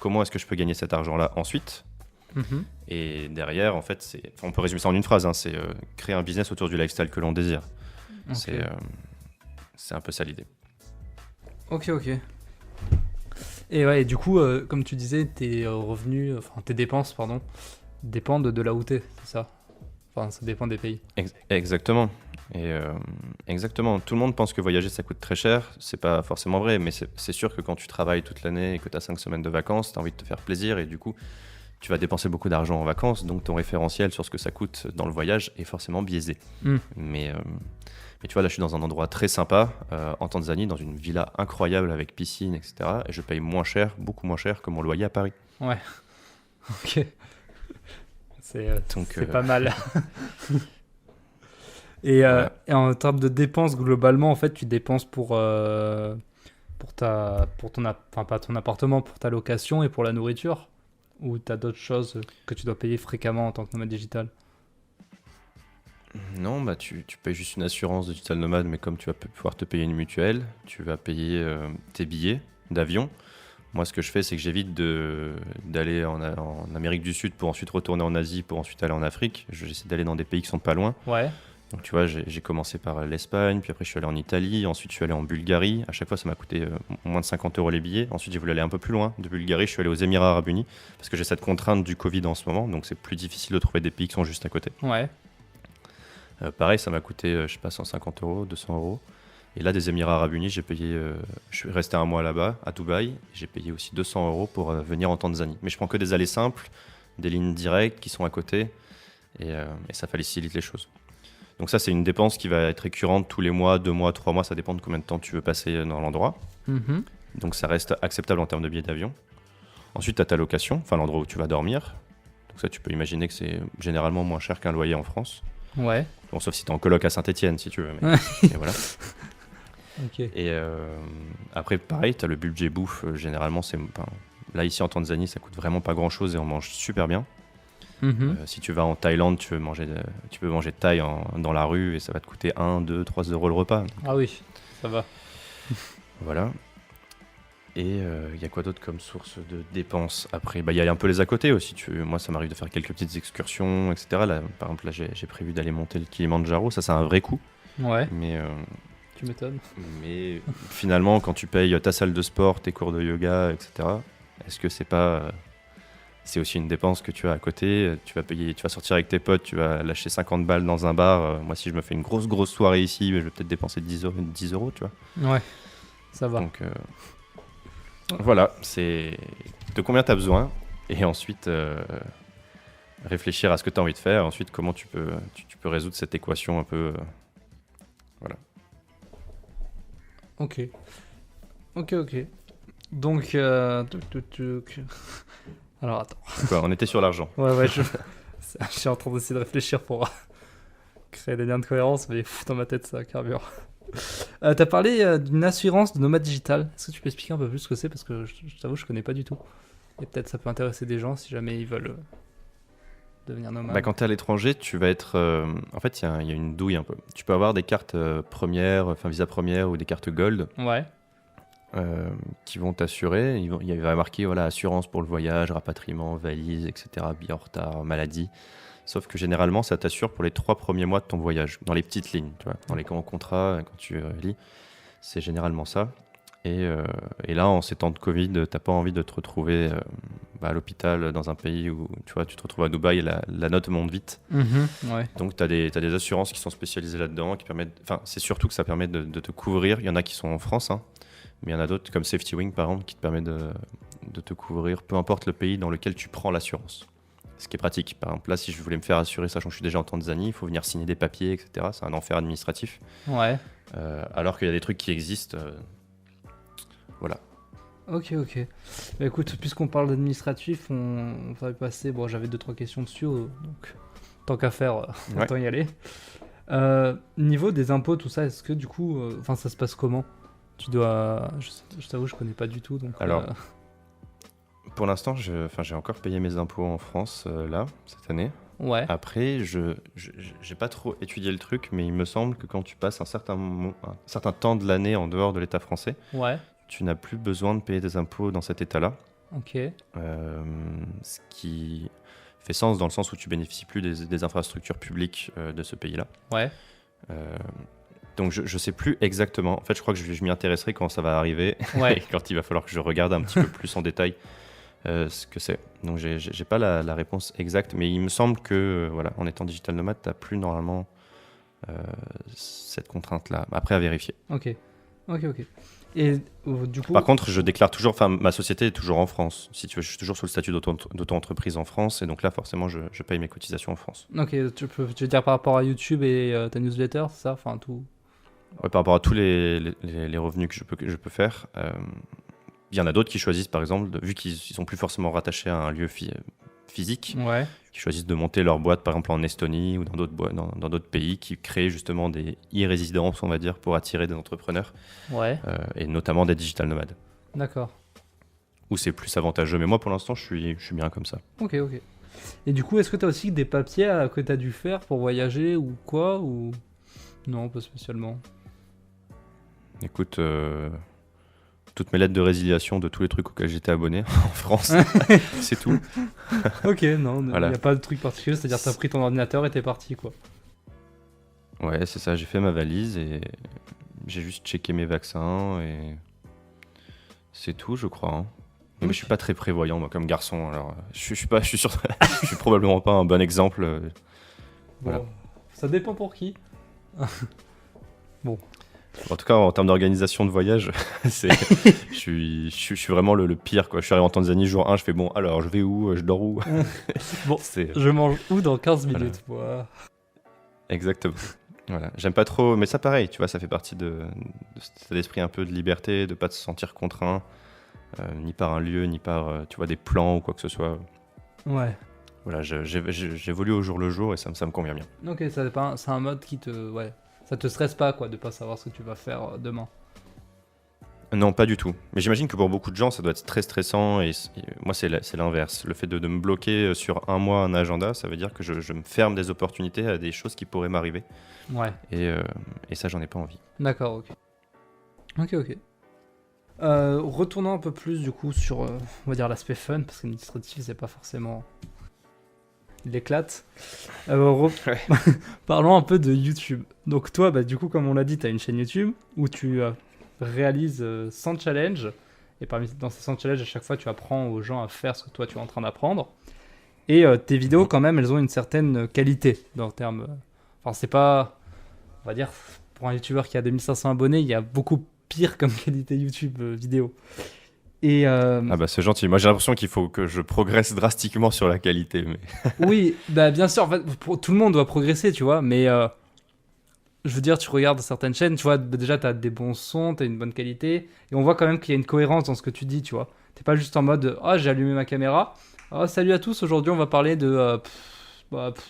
comment est-ce que je peux gagner cet argent-là ensuite? Et derrière, en fait, on peut résumer ça en une phrase, c'est créer un business autour du lifestyle que l'on désire. Okay. C'est un peu ça l'idée. Ok. Et du coup, comme tu disais, tes dépenses, dépendent de là où t'es, c'est ça? Enfin, ça dépend des pays. Exactement. Et exactement, tout le monde pense que voyager ça coûte très cher, c'est pas forcément vrai, mais c'est sûr que quand tu travailles toute l'année et que tu as 5 semaines de vacances, tu as envie de te faire plaisir et du coup tu vas dépenser beaucoup d'argent en vacances, donc ton référentiel sur ce que ça coûte dans le voyage est forcément biaisé. Mais tu vois, là, je suis dans un endroit très sympa, en Tanzanie, dans une villa incroyable avec piscine, etc. Et je paye moins cher, beaucoup moins cher que mon loyer à Paris. Ouais. Ok. Donc, C'est pas mal. Et voilà. en termes de dépenses, globalement, en fait, tu dépenses pour enfin, pas ton appartement, pour ta location et pour la nourriture? Ou tu as d'autres choses que tu dois payer fréquemment en tant que nomade digital? Non, bah tu payes juste une assurance de digital nomade, mais comme tu vas pouvoir te payer une mutuelle, tu vas payer tes billets d'avion. Moi, ce que je fais, c'est que j'évite d'aller en Amérique du Sud pour ensuite retourner en Asie, pour ensuite aller en Afrique. J'essaie d'aller dans des pays qui sont pas loin. Ouais. Donc, tu vois, j'ai commencé par l'Espagne, puis après, je suis allé en Italie, ensuite, je suis allé en Bulgarie. À chaque fois, ça m'a coûté moins de 50 € les billets. Ensuite, j'ai voulu aller un peu plus loin. De Bulgarie, je suis allé aux Émirats Arabes Unis, parce que j'ai cette contrainte du Covid en ce moment, donc c'est plus difficile de trouver des pays qui sont juste à côté. Ouais. Pareil, ça m'a coûté, je sais pas, 150 €, 200 €. Et là, des Émirats Arabes Unis, j'ai payé. Je suis resté un mois là-bas, à Dubaï. J'ai payé aussi 200 € pour venir en Tanzanie. Mais je prends que des allées simples, des lignes directes qui sont à côté. Et ça facilite les choses. Donc, ça, c'est une dépense qui va être récurrente tous les mois, 2 mois, 3 mois. Ça dépend de combien de temps tu veux passer dans l'endroit. Mhm. Donc, ça reste acceptable en termes de billets d'avion. Ensuite, tu as ta location, enfin l'endroit où tu vas dormir. Donc, ça, tu peux imaginer que c'est généralement moins cher qu'un loyer en France. Ouais. Bon, sauf si tu es en coloc à Saint-Etienne, si tu veux. Mais voilà. Ok. Et après, pareil, tu as le budget bouffe. Généralement, là, ici en Tanzanie, ça coûte vraiment pas grand-chose et on mange super bien. Mhm. Si tu vas en Thaïlande, tu peux manger thaï dans la rue et ça va te coûter 1, 2, 3 € le repas. Ah oui, ça va. Voilà. Et il y a quoi d'autre comme source de dépenses? Après, il y a un peu les à côté aussi. Moi, ça m'arrive de faire quelques petites excursions, etc. Là, par exemple, là, j'ai prévu d'aller monter le Kilimandjaro. Ça, c'est un vrai coût. Ouais, Mais tu m'étonnes. Mais finalement, quand tu payes ta salle de sport, tes cours de yoga, etc., est-ce que c'est pas. C'est aussi une dépense que tu as à côté. Tu vas sortir avec tes potes, tu vas lâcher 50 balles dans un bar. Moi, si je me fais une grosse soirée ici, je vais peut-être dépenser 10 €, tu vois. Ouais, ça va. Donc voilà, c'est de combien tu as besoin. Et ensuite, réfléchir à ce que tu as envie de faire. Ensuite, comment tu peux résoudre cette équation un peu. Voilà. Ok. Donc, alors attends. Quoi, on était sur l'argent. Ouais, je suis en train d'essayer de réfléchir pour créer des liens de cohérence, mais dans ma tête, ça carbure. T'as parlé d'une assurance de nomade digital. Est-ce que tu peux expliquer un peu plus ce que c'est? Parce que je t'avoue, je connais pas du tout. Et peut-être ça peut intéresser des gens si jamais ils veulent devenir nomades. Quand tu es à l'étranger, tu vas être. En fait, il y a une douille un peu. Tu peux avoir des cartes premières, enfin Visa première ou des cartes Gold Ouais, qui vont t'assurer. Il va marquer voilà, assurance pour le voyage, rapatriement, valise, etc., billet en retard, maladie. Sauf que généralement, ça t'assure pour les 3 premiers mois de ton voyage, dans les petites lignes, tu vois, dans les grands contrats, quand tu lis. C'est généralement ça. Et là, en ces temps de Covid, t'as pas envie de te retrouver à l'hôpital dans un pays où tu te retrouves à Dubaï et la note monte vite. ouais. Donc t'as des assurances qui sont spécialisées là-dedans, qui permettent. Enfin, c'est surtout que ça permet de te couvrir. Il y en a qui sont en France, hein, mais il y en a d'autres comme Safety Wing par exemple qui te permet de te couvrir, peu importe le pays dans lequel tu prends l'assurance. Ce qui est pratique. Par exemple, là, si je voulais me faire assurer, sachant que je suis déjà en Tanzanie, il faut venir signer des papiers, etc. C'est un enfer administratif. Ouais. Alors qu'il y a des trucs qui existent. Voilà. Ok. Bah, écoute, puisqu'on parle d'administratif, on va passer. Bon, j'avais 2-3 questions dessus, donc tant qu'à faire, autant y aller. Niveau des impôts, tout ça, est-ce que du coup, ça se passe comment? Tu dois. Je t'avoue, je connais pas du tout. Donc, Alors, pour l'instant, j'ai encore payé mes impôts en France, là, cette année. ouais. Après, j'ai pas trop étudié le truc, mais il me semble que quand tu passes un certain temps de l'année en dehors de l'État français, Ouais. tu n'as plus besoin de payer des impôts dans cet État-là. Ok. Ce qui fait sens dans le sens où tu bénéficies plus des infrastructures publiques de ce pays-là. Ouais. Donc je sais plus exactement. En fait, je crois que je m'y intéresserai quand ça va arriver. Ouais. Et quand il va falloir que je regarde un petit peu plus en détail ce que c'est. Donc j'ai pas la réponse exacte, mais il me semble que voilà, en étant digital nomade, tu n'as plus normalement cette contrainte-là. Après, à vérifier. Ok. Ok. Et du coup, Par contre, je déclare toujours, enfin, ma société est toujours en France. Si tu veux, je suis toujours sous le statut d'auto-entreprise en France, et donc là, forcément, je paye mes cotisations en France. ok, tu veux dire par rapport à YouTube et ta newsletter, c'est ça? Enfin, tout. Ouais, par rapport à tous les revenus que je peux faire, il y en a d'autres qui choisissent, par exemple, vu qu'ils sont plus forcément rattachés à un lieu physique, Ouais. qui choisissent de monter leur boîte, par exemple en Estonie ou dans d'autres pays, qui créent justement des e-résidences, on va dire, pour attirer des entrepreneurs, Ouais. et notamment des digital nomades, D'accord. où c'est plus avantageux. Mais moi, pour l'instant, je suis bien comme ça. Ok. Et du coup, est-ce que tu as aussi des papiers que tu as dû faire pour voyager ou quoi ou non, pas spécialement. Écoute, toutes mes lettres de résiliation de tous les trucs auxquels j'étais abonné en France, c'est tout. Ok, non, il Voilà. n'y a pas de truc particulier, c'est-à-dire t'as pris ton ordinateur et t'es parti quoi. Ouais, c'est ça, j'ai fait ma valise et j'ai juste checké mes vaccins et c'est tout, je crois, hein. Mais Ok. je suis pas très prévoyant, moi, comme garçon. Alors, je suis pas, je suis sûr, je suis probablement pas un bon exemple. Bon, Voilà. ça dépend pour qui. En tout cas, en termes d'organisation de voyage, je suis vraiment le pire, quoi. Je suis arrivé en Tanzanie jour 1, je fais bon, alors je vais où, je dors où. Bon, C'est je mange où dans 15 Voilà. minutes moi. exactement. Voilà, j'aime pas trop, mais ça pareil, tu vois, ça fait partie de cet état d'esprit un peu de liberté, de pas se sentir contraint, ni par un lieu, ni par, tu vois, des plans ou quoi que ce soit. Ouais. Voilà, j'évolue au jour le jour et ça me convient bien. Ok, ça dépend, c'est un mode qui te... Ouais. Ça te stresse pas quoi de pas savoir ce que tu vas faire demain. Non, pas du tout. Mais j'imagine que pour beaucoup de gens, ça doit être très stressant et moi, c'est l'inverse. Le fait de me bloquer sur un mois un agenda, ça veut dire que je me ferme des opportunités à des choses qui pourraient m'arriver Ouais. et ça, j'en ai pas envie. D'accord, ok. Ok. Retournons un peu plus du coup sur, on va dire l'aspect fun, parce qu'administratif c'est pas forcément... Il éclate. Ouais. Parlons un peu de YouTube. Donc toi, bah, du coup, comme on l'a dit, tu as une chaîne YouTube où tu réalises 100 challenges. Et dans ces 100 challenges, à chaque fois, tu apprends aux gens à faire ce que toi, tu es en train d'apprendre. Et tes vidéos, quand même, elles ont une certaine qualité. Dans termes, enfin, c'est pas... On va dire, pour un YouTuber qui a 2500 abonnés, il y a beaucoup pire comme qualité YouTube vidéo. Et Ah bah c'est gentil. Moi, j'ai l'impression qu'il faut que je progresse drastiquement sur la qualité. Mais... oui, bah, bien sûr, en fait, tout le monde doit progresser, tu vois, mais je veux dire, tu regardes certaines chaînes, tu vois, déjà, tu as des bons sons, tu as une bonne qualité, et on voit quand même qu'il y a une cohérence dans ce que tu dis, tu vois. T'es pas juste en mode, ah, j'ai allumé ma caméra, ah, salut à tous, aujourd'hui, on va parler de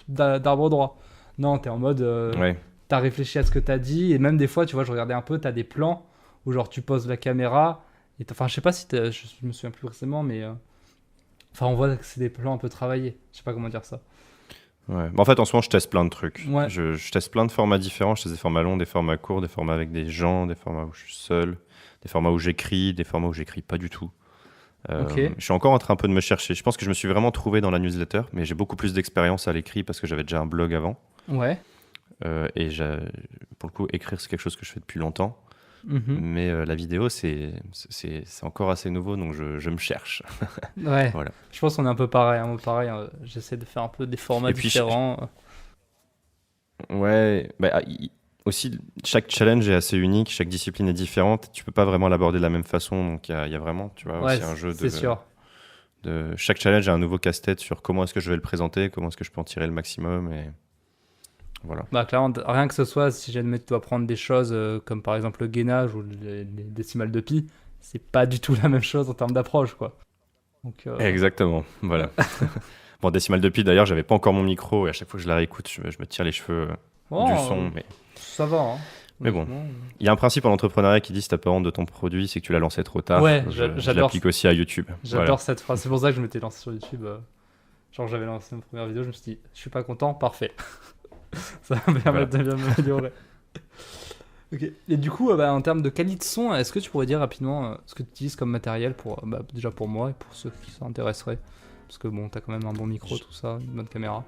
d'arbre droit. Non, t'es en mode, Ouais. t'as réfléchi à ce que t'as dit, et même des fois, tu vois, je regardais un peu, t'as des plans où, genre, tu poses la caméra, et enfin, je sais pas si je me souviens plus précisément, mais enfin, on voit que c'est des plans un peu travaillés. Je sais pas comment dire ça. Ouais. En fait, en ce moment, je teste plein de trucs. Ouais. Je teste plein de formats différents. Je teste des formats longs, des formats courts, des formats avec des gens, des formats où je suis seul, des formats où j'écris, des formats où j'écris pas du tout. Ok. Je suis encore en train un peu de me chercher. Je pense que je me suis vraiment trouvé dans la newsletter, mais j'ai beaucoup plus d'expérience à l'écrit parce que j'avais déjà un blog avant. Ouais. Pour le coup, écrire, c'est quelque chose que je fais depuis longtemps. Mhm. Mais la vidéo, c'est encore assez nouveau, donc je me cherche. Ouais. Voilà. Je pense qu'on est un peu pareil. Moi, pareil, j'essaie de faire un peu des formats Et puis, différents. ouais, aussi, chaque challenge est assez unique, chaque discipline est différente. Tu peux pas vraiment l'aborder de la même façon, donc il y a vraiment, tu vois, Ouais, aussi un jeu c'est sûr. chaque challenge a un nouveau casse-tête sur comment est-ce que je vais le présenter, comment est-ce que je peux en tirer le maximum, et voilà. Bah, clairement, rien que ce soit, si jamais tu dois prendre des choses comme par exemple le gainage ou les décimales de pi, c'est pas du tout la même chose en termes d'approche, quoi. Donc, Exactement, voilà. Bon, décimale de pi, d'ailleurs, j'avais pas encore mon micro, et à chaque fois que je la réécoute, je me tire les cheveux oh, du son, mais... ça va, hein. Mais bon. Honnêtement. Il y a un principe en entrepreneuriat qui dit si t'as pas honte de ton produit, c'est que tu l'as lancé trop tard. Ouais, Je j'adore. l'applique aussi à YouTube. J'adore Voilà. cette phrase. C'est pour ça que je m'étais lancé sur YouTube. Genre, j'avais lancé ma première vidéo, je me suis dit, je suis pas content, parfait. Ça va me permettre de bien m'améliorer. Ok. Et du coup, en termes de qualité de son, est-ce que tu pourrais dire rapidement ce que tu utilises comme matériel pour, déjà pour moi et pour ceux qui s'intéresseraient? Parce que bon, t'as quand même un bon micro, tout ça, une bonne caméra.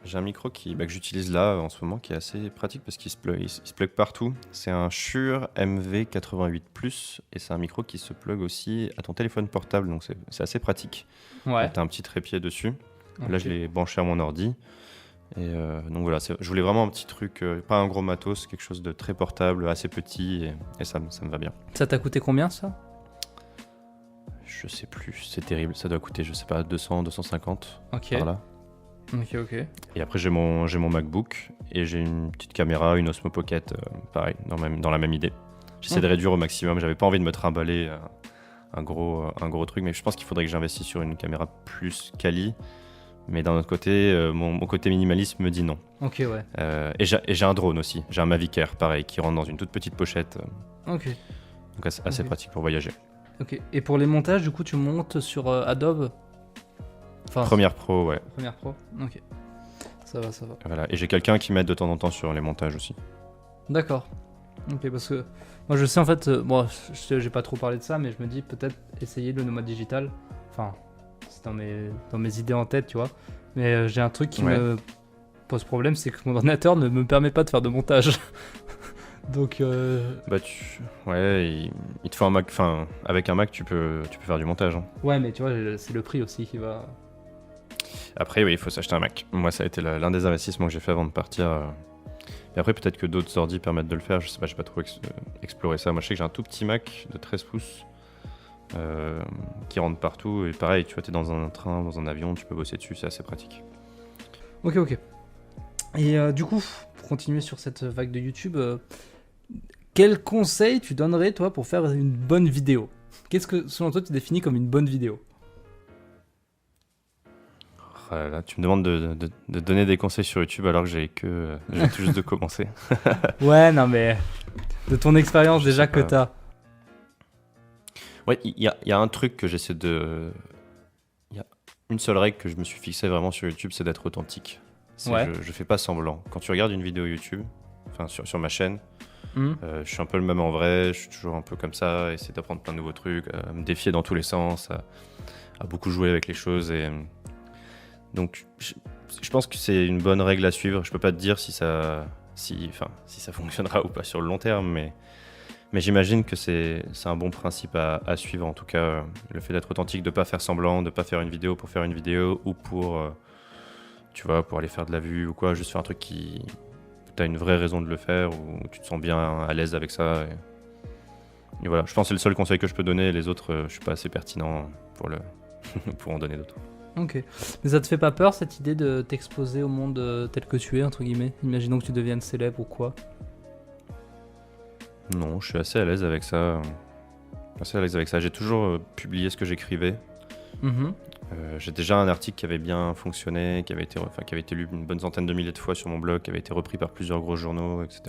J'ai un micro que j'utilise là en ce moment qui est assez pratique parce qu'il il se plug partout. C'est un Shure MV88+, et c'est un micro qui se plug aussi à ton téléphone portable, donc c'est assez pratique. Ouais. T'as un petit trépied dessus. Là, Ok. je l'ai branché à mon ordi. Et donc voilà, je voulais vraiment un petit truc, pas un gros matos, quelque chose de très portable, assez petit, et ça me va bien. Ça t'a coûté combien ça? Je sais plus, c'est terrible, ça doit coûter, je sais pas, 200, 250 Ok. par là. Ok. Et après j'ai mon MacBook et j'ai une petite caméra, une Osmo Pocket, pareil, dans la même idée. J'essaie de réduire au maximum, j'avais pas envie de me trimballer un gros truc, mais je pense qu'il faudrait que j'investisse sur une caméra plus quali. Mais d'un autre côté, mon côté minimaliste me dit non. Ok, ouais. Et j'ai un drone aussi, j'ai un Mavic Air, pareil, qui rentre dans une toute petite pochette. Ok. Donc assez pratique pour voyager. Ok. Et pour les montages, du coup, tu montes sur Adobe? Enfin, Premiere Pro, ouais. Premiere Pro. Ok. Ça va. Voilà. Et j'ai quelqu'un qui m'aide de temps en temps sur les montages aussi. D'accord. Ok, parce que moi je sais en fait, j'ai pas trop parlé de ça, mais je me dis peut-être essayer le nomade digital. Enfin, c'est dans mes idées en tête, tu vois. Mais j'ai un truc qui me pose problème, c'est que mon ordinateur ne me permet pas de faire de montage. Donc. Bah il te faut un Mac. Enfin, avec un Mac, tu peux faire du montage. Hein. Ouais, mais tu vois, c'est le prix aussi qui va. Après, oui, il faut s'acheter un Mac. Moi, ça a été l'un des investissements que j'ai fait avant de partir. Et après, peut-être que d'autres ordi permettent de le faire. Je sais pas, j'ai pas trop exploré ça. Moi, je sais que j'ai un tout petit Mac de 13 pouces qui rentre partout. Et pareil, tu vois, t'es dans un train, dans un avion, tu peux bosser dessus, c'est assez pratique. Ok. Et du coup, pour continuer sur cette vague de YouTube, quel conseil tu donnerais, toi, pour faire une bonne vidéo? Qu'est-ce que, selon toi, tu définis comme une bonne vidéo? Oh là là, tu me demandes de donner des conseils sur YouTube alors que j'ai tout juste de commencer. Ouais, non, mais de ton expérience déjà que t'as. Ouais, il y a un truc que j'essaie de... Il y a une seule règle que je me suis fixée vraiment sur YouTube, c'est d'être authentique. Ouais. Je fais pas semblant. Quand tu regardes une vidéo YouTube, enfin sur ma chaîne, je suis un peu le même en vrai, je suis toujours un peu comme ça, essayer d'apprendre plein de nouveaux trucs, à me défier dans tous les sens, à beaucoup jouer avec les choses. Et donc je pense que c'est une bonne règle à suivre. Je peux pas te dire si ça fonctionnera ou pas sur le long terme, mais j'imagine que c'est un bon principe à suivre. En tout cas, le fait d'être authentique, de pas faire semblant, de pas faire une vidéo pour faire une vidéo ou pour aller faire de la vue ou quoi, juste faire un truc qui tu as une vraie raison de le faire ou tu te sens bien à l'aise avec ça. Et voilà, je pense que c'est le seul conseil que je peux donner. Les autres, je suis pas assez pertinent pour en donner d'autres. Ok. Mais ça te fait pas peur cette idée de t'exposer au monde tel que tu es, entre guillemets? Imaginons que tu deviennes célèbre ou quoi. Non, je suis assez à l'aise avec ça. J'ai toujours publié ce que j'écrivais. J'ai déjà un article qui avait bien fonctionné, qui avait été lu une bonne centaine de milliers de fois sur mon blog, qui avait été repris par plusieurs gros journaux, etc.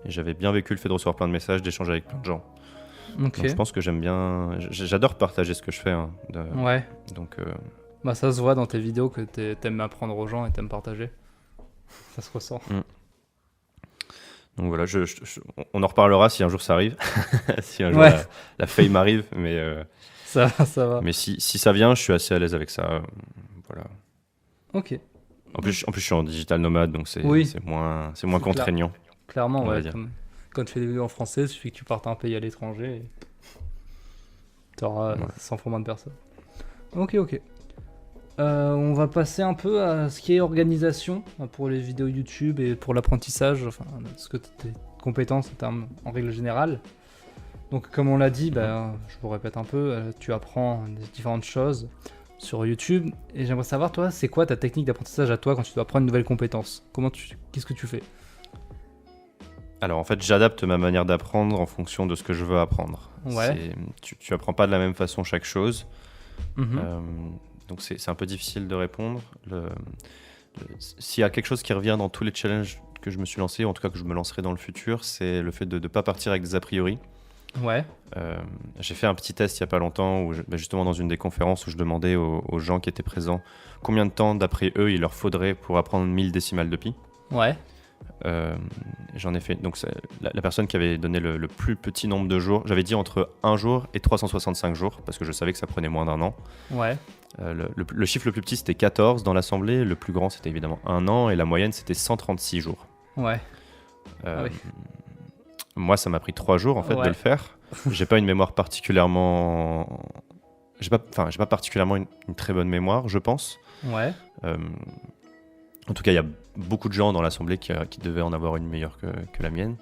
Et j'avais bien vécu le fait de recevoir plein de messages, d'échanger avec plein de gens. Ok. Donc je pense que j'aime bien... J'adore partager ce que je fais. Hein, Ouais. Donc, Bah ça se voit dans tes vidéos que t'aimes apprendre aux gens et t'aimes partager. Ça se ressent. Donc voilà, on en reparlera si un jour ça arrive. Si un jour Ouais. la fame arrive, mais... Ça va. Mais si ça vient, je suis assez à l'aise avec ça. Voilà. Ok. En plus, je suis en digital nomade, donc c'est moins contraignant. Clairement, on va ouais. dire. Quand tu fais des vidéos en français, il suffit que tu partes à un pays à l'étranger et t'auras 100 fois moins de personnes. Ok. On va passer un peu à ce qui est organisation pour les vidéos YouTube et pour l'apprentissage, enfin, ce que tes compétences en règle générale. Donc comme on l'a dit, je vous répète un peu, tu apprends différentes choses sur YouTube et j'aimerais savoir, toi, c'est quoi ta technique d'apprentissage à toi quand tu dois apprendre une nouvelle compétence? Qu'est-ce que tu fais? Alors en fait, j'adapte ma manière d'apprendre en fonction de ce que je veux apprendre. Ouais. Tu apprends pas de la même façon chaque chose. Donc c'est un peu difficile de répondre. S'il y a quelque chose qui revient dans tous les challenges que je me suis lancé, ou en tout cas que je me lancerai dans le futur, c'est le fait de ne pas partir avec des a priori. Ouais. J'ai fait un petit test il n'y a pas longtemps, justement dans une des conférences où je demandais aux gens qui étaient présents combien de temps d'après eux il leur faudrait pour apprendre 1000 décimales de pi. Ouais. J'en ai fait. Donc la personne qui avait donné le plus petit nombre de jours, j'avais dit entre 1 jour et 365 jours parce que je savais que ça prenait moins d'un an. Ouais. Le chiffre le plus petit c'était 14 dans l'assemblée, le plus grand c'était évidemment 1 an et la moyenne c'était 136 jours. Ouais. Oui. Moi ça m'a pris 3 jours en fait de le faire. J'ai pas une mémoire particulièrement... J'ai pas particulièrement une très bonne mémoire, je pense. Ouais. En tout cas, il y a beaucoup de gens dans l'assemblée qui devaient en avoir une meilleure que la mienne.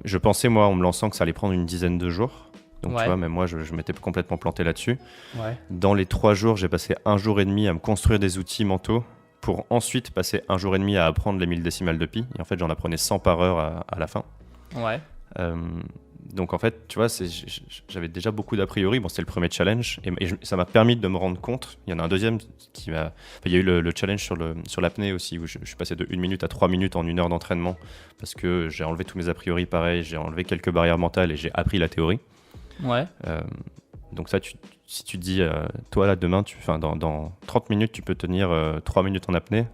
Je pensais, moi, en me lançant, que ça allait prendre une dizaine de jours. Donc, tu vois, même moi, je m'étais complètement planté là-dessus. Ouais. Dans les 3 jours, j'ai passé 1 jour et demi à me construire des outils mentaux pour ensuite passer 1 jour et demi à apprendre les 1000 décimales de pi. Et en fait, j'en apprenais 100 par heure à la fin. Ouais. Donc en fait, tu vois, j'avais déjà beaucoup d'a priori. Bon, c'était le premier challenge et ça m'a permis de me rendre compte. Il y en a un deuxième qui m'a. Enfin, il y a eu le challenge sur l'apnée aussi, où je suis passé de 1 minute à 3 minutes en 1 heure d'entraînement parce que j'ai enlevé tous mes a priori pareil, j'ai enlevé quelques barrières mentales et j'ai appris la théorie. Ouais. Donc ça, si tu te dis, toi là, demain, dans 30 minutes, tu peux tenir 3 minutes en apnée,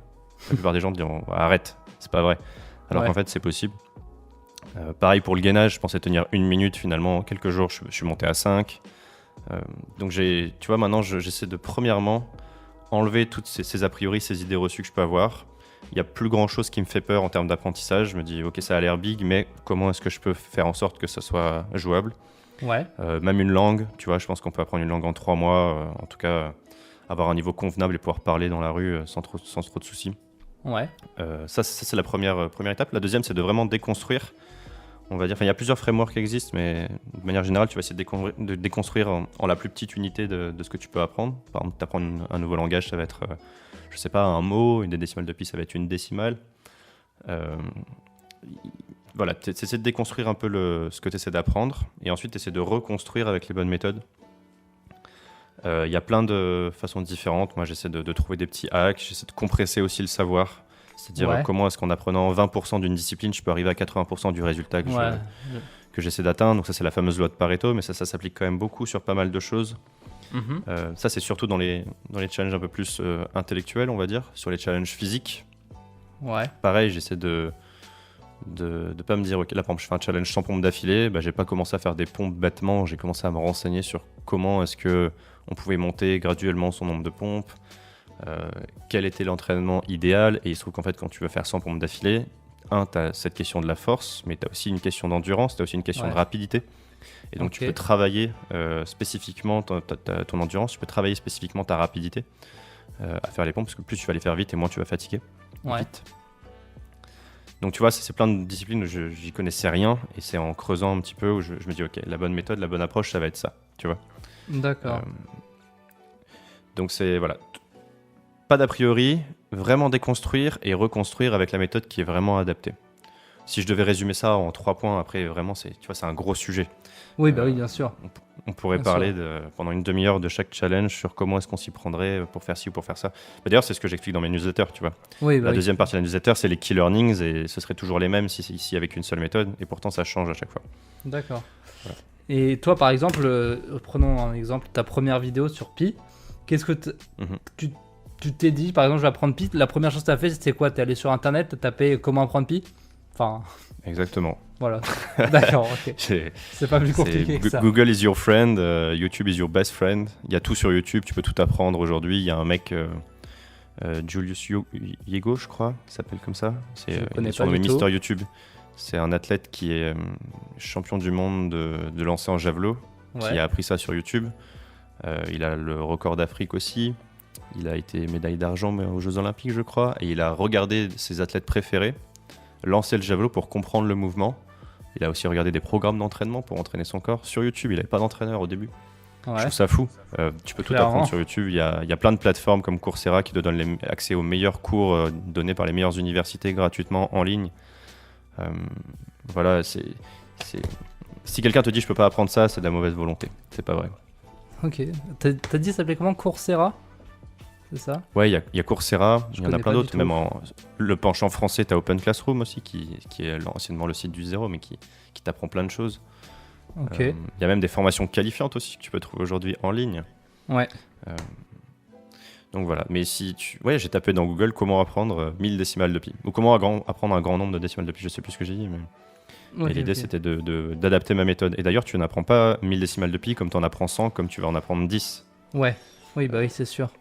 la plupart des gens diront arrête, c'est pas vrai. Alors qu'en fait, c'est possible. Pareil pour le gainage, je pensais tenir 1 minute, finalement, en quelques jours, je suis monté à 5. Donc tu vois, maintenant, j'essaie de premièrement enlever toutes ces a priori, ces idées reçues que je peux avoir. Il n'y a plus grand chose qui me fait peur en termes d'apprentissage. Je me dis, ok, ça a l'air big, mais comment est-ce que je peux faire en sorte que ça soit jouable ? Ouais. Même une langue, tu vois, je pense qu'on peut apprendre une langue en 3 mois, en tout cas, avoir un niveau convenable et pouvoir parler dans la rue sans trop de soucis. Ouais. Ça, c'est la première étape. La deuxième, c'est de vraiment déconstruire. On va dire, il y a plusieurs frameworks qui existent, mais de manière générale, tu vas essayer de déconstruire en la plus petite unité de ce que tu peux apprendre. Par exemple, tu apprends un nouveau langage, ça va être, je sais pas, un mot, une des décimales de pi, ça va être une décimale. Voilà, tu essaies de déconstruire un peu ce que tu essaies d'apprendre, et ensuite tu essaies de reconstruire avec les bonnes méthodes. Il y a plein de façons différentes. Moi, j'essaie de trouver des petits hacks, j'essaie de compresser aussi le savoir. C'est-à-dire comment est-ce qu'en apprenant 20% d'une discipline, je peux arriver à 80% du résultat que j'essaie d'atteindre. Donc ça, c'est la fameuse loi de Pareto, mais ça s'applique quand même beaucoup sur pas mal de choses. Ça, c'est surtout dans les challenges un peu plus intellectuels, on va dire. Sur les challenges physiques, pareil, j'essaie de pas me dire, ok, là, par exemple, je fais un challenge 100 pompes d'affilée, j'ai pas commencé à faire des pompes bêtement, j'ai commencé à me renseigner sur comment est-ce qu'on pouvait monter graduellement son nombre de pompes. Quel était l'entraînement idéal, et il se trouve qu'en fait quand tu veux faire 100 pompes d'affilée, tu as cette question de la force, mais tu as aussi une question d'endurance, tu as aussi une question de rapidité, et donc tu peux travailler spécifiquement ton endurance, tu peux travailler spécifiquement ta rapidité à faire les pompes, parce que plus tu vas les faire vite et moins tu vas fatiguer vite. Donc tu vois, c'est plein de disciplines où j'y connaissais rien, et c'est en creusant un petit peu où je me dis ok, la bonne méthode, la bonne approche, ça va être ça, tu vois. D'accord. Donc c'est voilà, pas d'a priori, vraiment déconstruire et reconstruire avec la méthode qui est vraiment adaptée. Si je devais résumer ça en 3 points, après vraiment c'est un gros sujet. Oui, oui, bien sûr. On pourrait parler pendant une demi-heure de chaque challenge sur comment est-ce qu'on s'y prendrait pour faire ci ou pour faire ça. D'ailleurs, c'est ce que j'explique dans mes newsletters, tu vois. La deuxième partie de la newsletter, c'est les key learnings, et ce serait toujours les mêmes si avec une seule méthode, et pourtant ça change à chaque fois. D'accord. Voilà. Et toi, par exemple, prenons un exemple, ta première vidéo sur Pi, qu'est-ce que tu t'es dit, par exemple, je vais apprendre Pi, la première chose que tu as fait, c'était quoi ? Tu es allé sur Internet, tu as tapé comment apprendre Pi ? Enfin... Exactement. Voilà. D'accord, ok. C'est pas plus compliqué que ça. Google is your friend, YouTube is your best friend. Il y a tout sur YouTube, tu peux tout apprendre aujourd'hui. Il y a un mec, Julius Yego, je crois, qui s'appelle comme ça. Il est surnommé Mister YouTube. C'est un athlète qui est champion du monde de lancer en javelot, qui a appris ça sur YouTube. Il a le record d'Afrique aussi. Il a été médaille d'argent aux Jeux Olympiques, je crois. Et il a regardé ses athlètes préférés lancer le javelot pour comprendre le mouvement. Il a aussi regardé des programmes d'entraînement pour entraîner son corps sur YouTube. Il n'avait pas d'entraîneur au début. Je trouve ça fou. Tu peux tout apprendre sur YouTube. Il y a plein de plateformes comme Coursera qui te donnent accès aux meilleurs cours donnés par les meilleures universités gratuitement en ligne. Voilà, si quelqu'un te dit je peux pas apprendre ça, c'est de la mauvaise volonté. C'est pas vrai. Ok. T'as dit ça s'appelait comment, Coursera ? C'est ça ? Ouais, il y a Coursera, il y en a plein d'autres. Même le penchant français, tu as Open Classroom aussi, qui est anciennement le site du zéro, mais qui t'apprend plein de choses. Il y a même des formations qualifiantes aussi que tu peux trouver aujourd'hui en ligne. Ouais. Donc voilà, mais j'ai tapé dans Google comment apprendre 1000 décimales de pi, ou comment apprendre un grand nombre de décimales de pi, je sais plus ce que j'ai dit, mais... et l'idée c'était d'adapter ma méthode. Et d'ailleurs, tu n'apprends pas 1000 décimales de pi comme tu en apprends 100, comme tu vas en apprendre 10. Ouais, oui, bah oui, c'est sûr.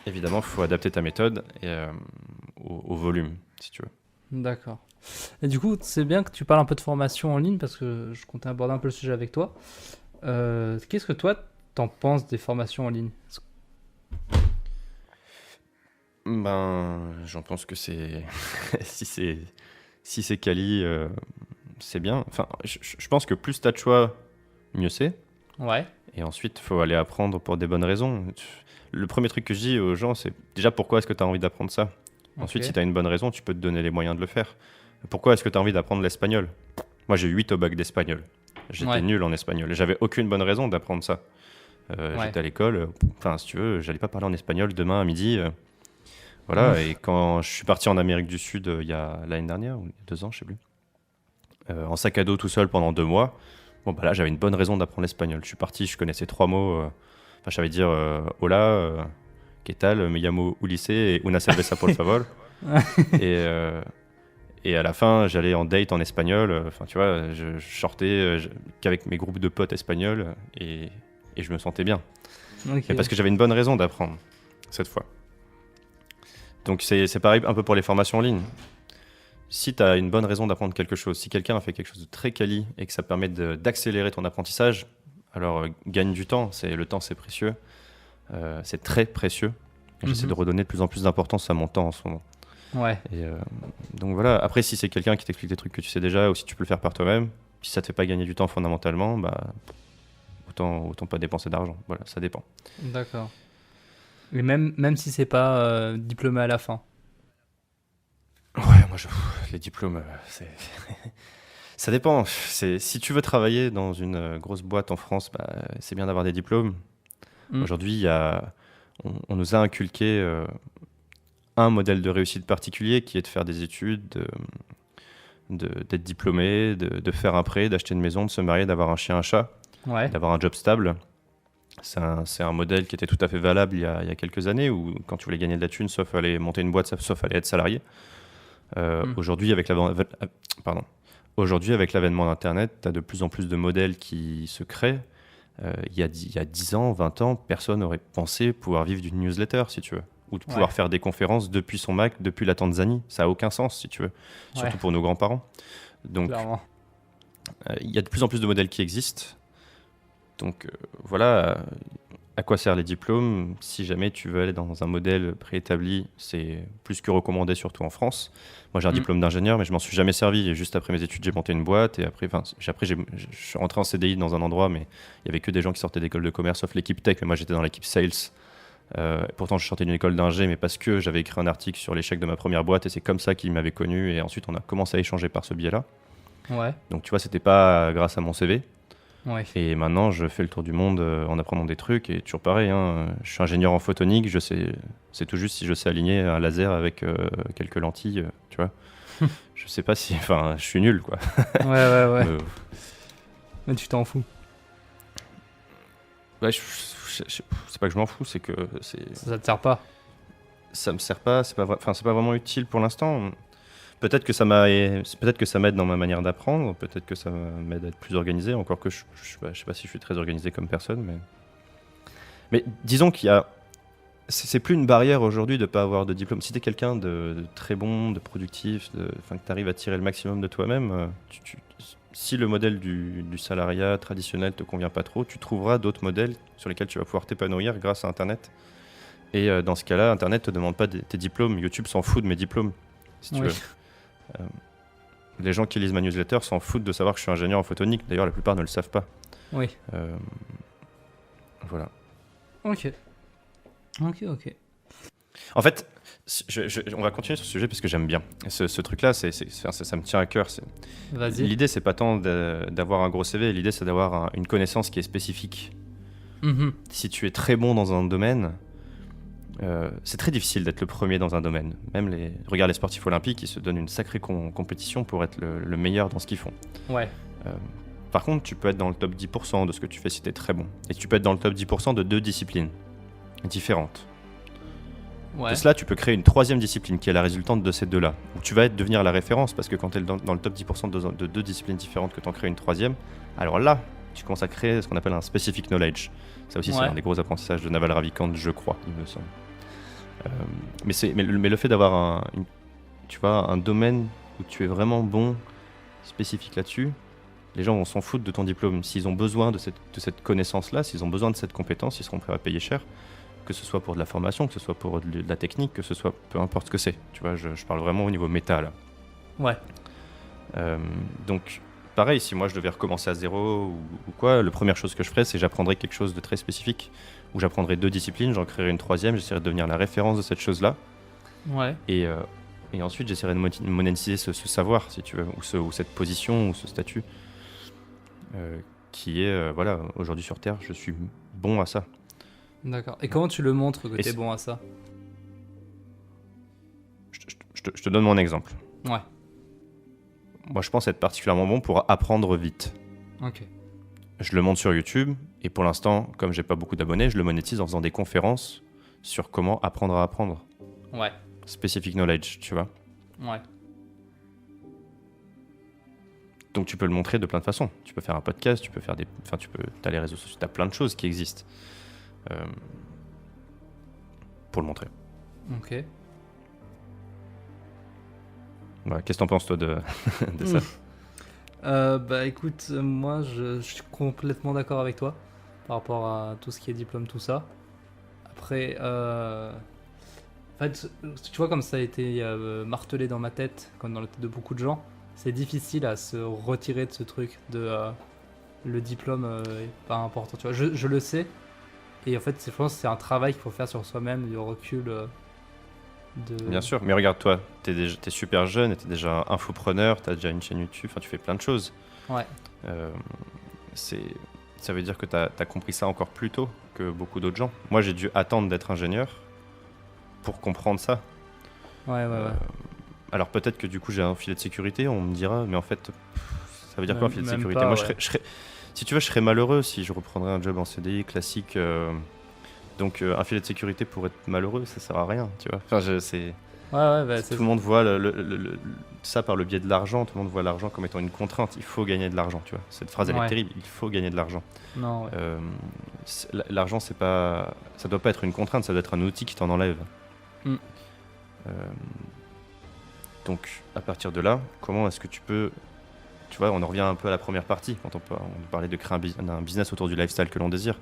Évidemment, il faut adapter ta méthode au volume, si tu veux. D'accord. Et du coup, c'est bien que tu parles un peu de formation en ligne, parce que je comptais aborder un peu le sujet avec toi. Qu'est-ce que toi, t'en penses des formations en ligne ? Ben, j'en pense que c'est si c'est quali, c'est bien. Enfin, je pense que plus t'as de choix, mieux c'est. Ouais. Et ensuite, faut aller apprendre pour des bonnes raisons. Le premier truc que je dis aux gens, c'est déjà pourquoi est-ce que tu as envie d'apprendre ça. Ensuite, Ok. si tu as une bonne raison, tu peux te donner les moyens de le faire. Pourquoi est-ce que tu as envie d'apprendre l'espagnol? Moi, j'ai eu 8 au bac d'espagnol. J'étais Ouais. nul en espagnol. Et j'avais aucune bonne raison d'apprendre ça. Ouais. J'étais à l'école. Enfin, si tu veux, j'allais pas parler en espagnol demain à midi. Mm. Voilà. Et quand je suis parti en Amérique du Sud il y a l'année dernière, ou il y a 2 ans, je sais plus, en sac à dos tout seul pendant 2 mois, bon, bah là, j'avais une bonne raison d'apprendre l'espagnol. Je suis parti, je connaissais 3 mots. Enfin, je savais dire hola, ¿qué tal? Me llamo Ulises et una cerveza por favor. Et, et à la fin, j'allais en date en espagnol. Enfin, tu vois, je sortais qu'avec mes groupes de potes espagnols et je me sentais bien. Ok. Mais parce que j'avais une bonne raison d'apprendre cette fois. Donc c'est pareil un peu pour les formations en ligne. Si tu as une bonne raison d'apprendre quelque chose, si quelqu'un a fait quelque chose de très quali et que ça permet d'accélérer ton apprentissage, alors gagne du temps. Le temps, c'est précieux. C'est très précieux. J'essaie Mhm. de redonner de plus en plus d'importance à mon temps en ce moment. Ouais. Et donc voilà, après si c'est quelqu'un qui t'explique des trucs que tu sais déjà ou si tu peux le faire par toi-même, si ça te fait pas gagner du temps fondamentalement, bah autant pas dépenser d'argent. Voilà, ça dépend. D'accord. Et même si c'est pas diplômé à la fin. Ouais, les diplômes, ça dépend. Si tu veux travailler dans une grosse boîte en France, bah, c'est bien d'avoir des diplômes. Mm. Aujourd'hui, on nous a inculqué un modèle de réussite particulier qui est de faire des études, d'être diplômé, de faire un prêt, d'acheter une maison, de se marier, d'avoir un chien, un chat, Ouais. d'avoir un job stable. C'est un modèle qui était tout à fait valable il y a quelques années où quand tu voulais gagner de la thune, sauf aller monter une boîte, sauf aller être salarié. Mm. Aujourd'hui, avec l'avènement d'Internet, tu as de plus en plus de modèles qui se créent. Il y a 10 ans, 20 ans, personne n'aurait pensé pouvoir vivre d'une newsletter, si tu veux. Ou de pouvoir Ouais. faire des conférences depuis son Mac, depuis la Tanzanie. Ça n'a aucun sens, si tu veux. Ouais. Surtout pour nos grands-parents. Donc, Clairement. il y a de plus en plus de modèles qui existent. Donc, voilà, à quoi servent les diplômes? Si jamais tu veux aller dans un modèle préétabli, c'est plus que recommandé, surtout en France. Moi, j'ai un Mm. diplôme d'ingénieur, mais je m'en suis jamais servi. Et juste après mes études, j'ai monté une boîte. Et après, je suis rentré en CDI dans un endroit, mais il y avait que des gens qui sortaient d'école de commerce, sauf l'équipe tech. Mais moi, j'étais dans l'équipe sales. Pourtant, je sortais d'une école d'ingé, mais parce que j'avais écrit un article sur l'échec de ma première boîte. Et c'est comme ça qu'ils m'avaient connu. Et ensuite, on a commencé à échanger par ce biais-là. Ouais. Donc, tu vois, c'était pas grâce à mon CV. Ouais. Et maintenant, je fais le tour du monde en apprenant des trucs. Et toujours pareil, hein, je suis ingénieur en photonique. C'est tout juste si je sais aligner un laser avec quelques lentilles, tu vois. Je sais pas si. Enfin, je suis nul, quoi. Ouais, ouais, ouais. Euh, Mais tu t'en fous. ouais, c'est pas que je m'en fous, c'est que Ça te sert pas. ça me sert pas. C'est pas vraiment utile pour l'instant. Peut-être que peut-être que ça m'aide dans ma manière d'apprendre. Peut-être que ça m'aide à être plus organisé. Encore que je sais pas si je suis très organisé comme personne, mais disons qu'il y a. C'est plus une barrière aujourd'hui de ne pas avoir de diplôme. Si tu es quelqu'un de très bon, de productif, que tu arrives à tirer le maximum de toi-même, si le modèle du salariat traditionnel te convient pas trop, tu trouveras d'autres modèles sur lesquels tu vas pouvoir t'épanouir grâce à Internet. Et dans ce cas-là, Internet te demande pas tes diplômes. YouTube s'en fout de mes diplômes, si tu Oui. veux. Les gens qui lisent ma newsletter s'en foutent de savoir que je suis ingénieur en photonique. D'ailleurs, la plupart ne le savent pas. Oui. Voilà. Ok. Ok, ok. En fait, on va continuer sur ce sujet parce que j'aime bien. Ce truc-là, ça me tient à cœur. Vas-y. L'idée, c'est pas tant d'avoir un gros CV, l'idée, c'est d'avoir une connaissance qui est spécifique. Mhm. Si tu es très bon dans un domaine, c'est très difficile d'être le premier dans un domaine. Regarde les sportifs olympiques, ils se donnent une sacrée compétition pour être le meilleur dans ce qu'ils font. Ouais. Par contre, tu peux être dans le top 10% de ce que tu fais si tu es très bon. Et tu peux être dans le top 10% de 2 disciplines différentes. Ouais. De cela, tu peux créer une 3e discipline qui est la résultante de ces 2-là. Où tu vas devenir la référence parce que quand tu es dans le top 10% de 2 disciplines différentes que tu en crées une 3e, alors là, tu commences à créer ce qu'on appelle un specific knowledge. Ça aussi, c'est Ouais. un des gros apprentissages de Naval Ravikant, je crois, il me semble. Mais le fait d'avoir tu vois, un domaine où tu es vraiment bon, spécifique là-dessus, les gens vont s'en foutre de ton diplôme. S'ils ont besoin de cette connaissance-là, s'ils ont besoin de cette compétence, ils seront prêts à payer cher. que ce soit pour de la formation, que ce soit pour de la technique, que ce soit peu importe ce que c'est. Tu vois, je parle vraiment au niveau méta là. Ouais. Donc, pareil, si moi je devais recommencer à zéro ou quoi, la première chose que je ferais, c'est j'apprendrais quelque chose de très spécifique, où j'apprendrais 2 disciplines, j'en créerais une troisième, j'essaierais de devenir la référence de cette chose-là. Ouais. Et ensuite, j'essaierai de monétiser ce savoir, si tu veux, ou cette position, ou ce statut, qui est, voilà, aujourd'hui sur Terre, je suis bon à ça. D'accord. Et comment tu le montres que Et t'es c'est- bon à ça? Je te donne mon exemple. Ouais. Moi, je pense être particulièrement bon pour apprendre vite. Ok. Je le monte sur YouTube, et pour l'instant, comme j'ai pas beaucoup d'abonnés, je le monétise en faisant des conférences sur comment apprendre à apprendre. Ouais. Specific knowledge, tu vois. Ouais. Donc tu peux le montrer de plein de façons. Tu peux faire un podcast, tu peux faire des... Enfin, t'as les réseaux sociaux, t'as plein de choses qui existent pour le montrer. Ok. Voilà. Qu'est-ce que t'en penses, toi, de ça? Bah écoute, moi je suis complètement d'accord avec toi par rapport à tout ce qui est diplôme, tout ça. Après, en fait, tu vois comme ça a été martelé dans ma tête, comme dans la tête de beaucoup de gens, c'est difficile à se retirer de ce truc de le diplôme est pas important. Tu vois, je le sais, et en fait, je pense que c'est un travail qu'il faut faire sur soi-même, du recul de... Bien sûr, mais regarde-toi, t'es super jeune, t'es déjà infopreneur, t'as déjà une chaîne YouTube, enfin tu fais plein de choses. Ouais. Ça veut dire que t'as compris ça encore plus tôt que beaucoup d'autres gens. Moi, j'ai dû attendre d'être ingénieur pour comprendre ça. Ouais. Alors peut-être que du coup j'ai un filet de sécurité, on me dira, mais en fait, ça veut dire quoi un filet de Même sécurité? pas, Moi, ouais. si tu veux, je serais malheureux si je reprendrais un job en CDI classique. Donc un filet de sécurité pour être malheureux, ça sert à rien, tu vois. Enfin, Bah, tout le monde voit ça par le biais de l'argent, tout le monde voit l'argent comme étant une contrainte. Il faut gagner de l'argent, tu vois. Cette phrase, elle Ouais. est terrible, il faut gagner de l'argent. Non, ouais. L'argent, ça doit pas être une contrainte, ça doit être un outil qui t'en enlève. Mm. Donc, à partir de là, comment est-ce que tu peux... Tu vois, on en revient un peu à la première partie, quand on parlait de créer un business autour du lifestyle que l'on désire.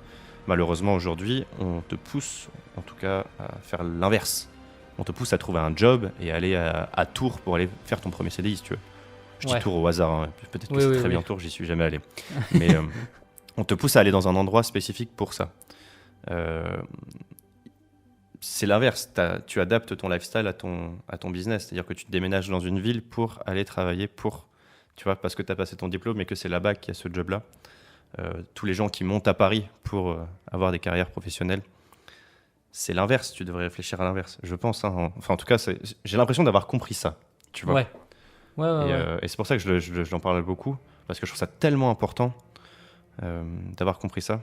Malheureusement, aujourd'hui, on te pousse, en tout cas, à faire l'inverse. On te pousse à trouver un job et aller à Tours pour aller faire ton premier CDI, si tu veux. Je dis Ouais. Tours au hasard, hein. Peut-être que Oui, c'est oui, très oui. bien Tours, j'y suis jamais allé. Mais on te pousse à aller dans un endroit spécifique pour ça. C'est l'inverse, tu adaptes ton lifestyle à ton business, c'est-à-dire que tu te déménages dans une ville pour aller travailler tu vois, parce que tu as passé ton diplôme et que c'est là-bas qu'il y a ce job-là. Tous les gens qui montent à Paris pour avoir des carrières professionnelles, c'est l'inverse, tu devrais réfléchir à l'inverse, je pense. Hein. Enfin, en tout cas, j'ai l'impression d'avoir compris ça, tu vois. Ouais. Et c'est pour ça que j'en parle beaucoup, parce que je trouve ça tellement important d'avoir compris ça.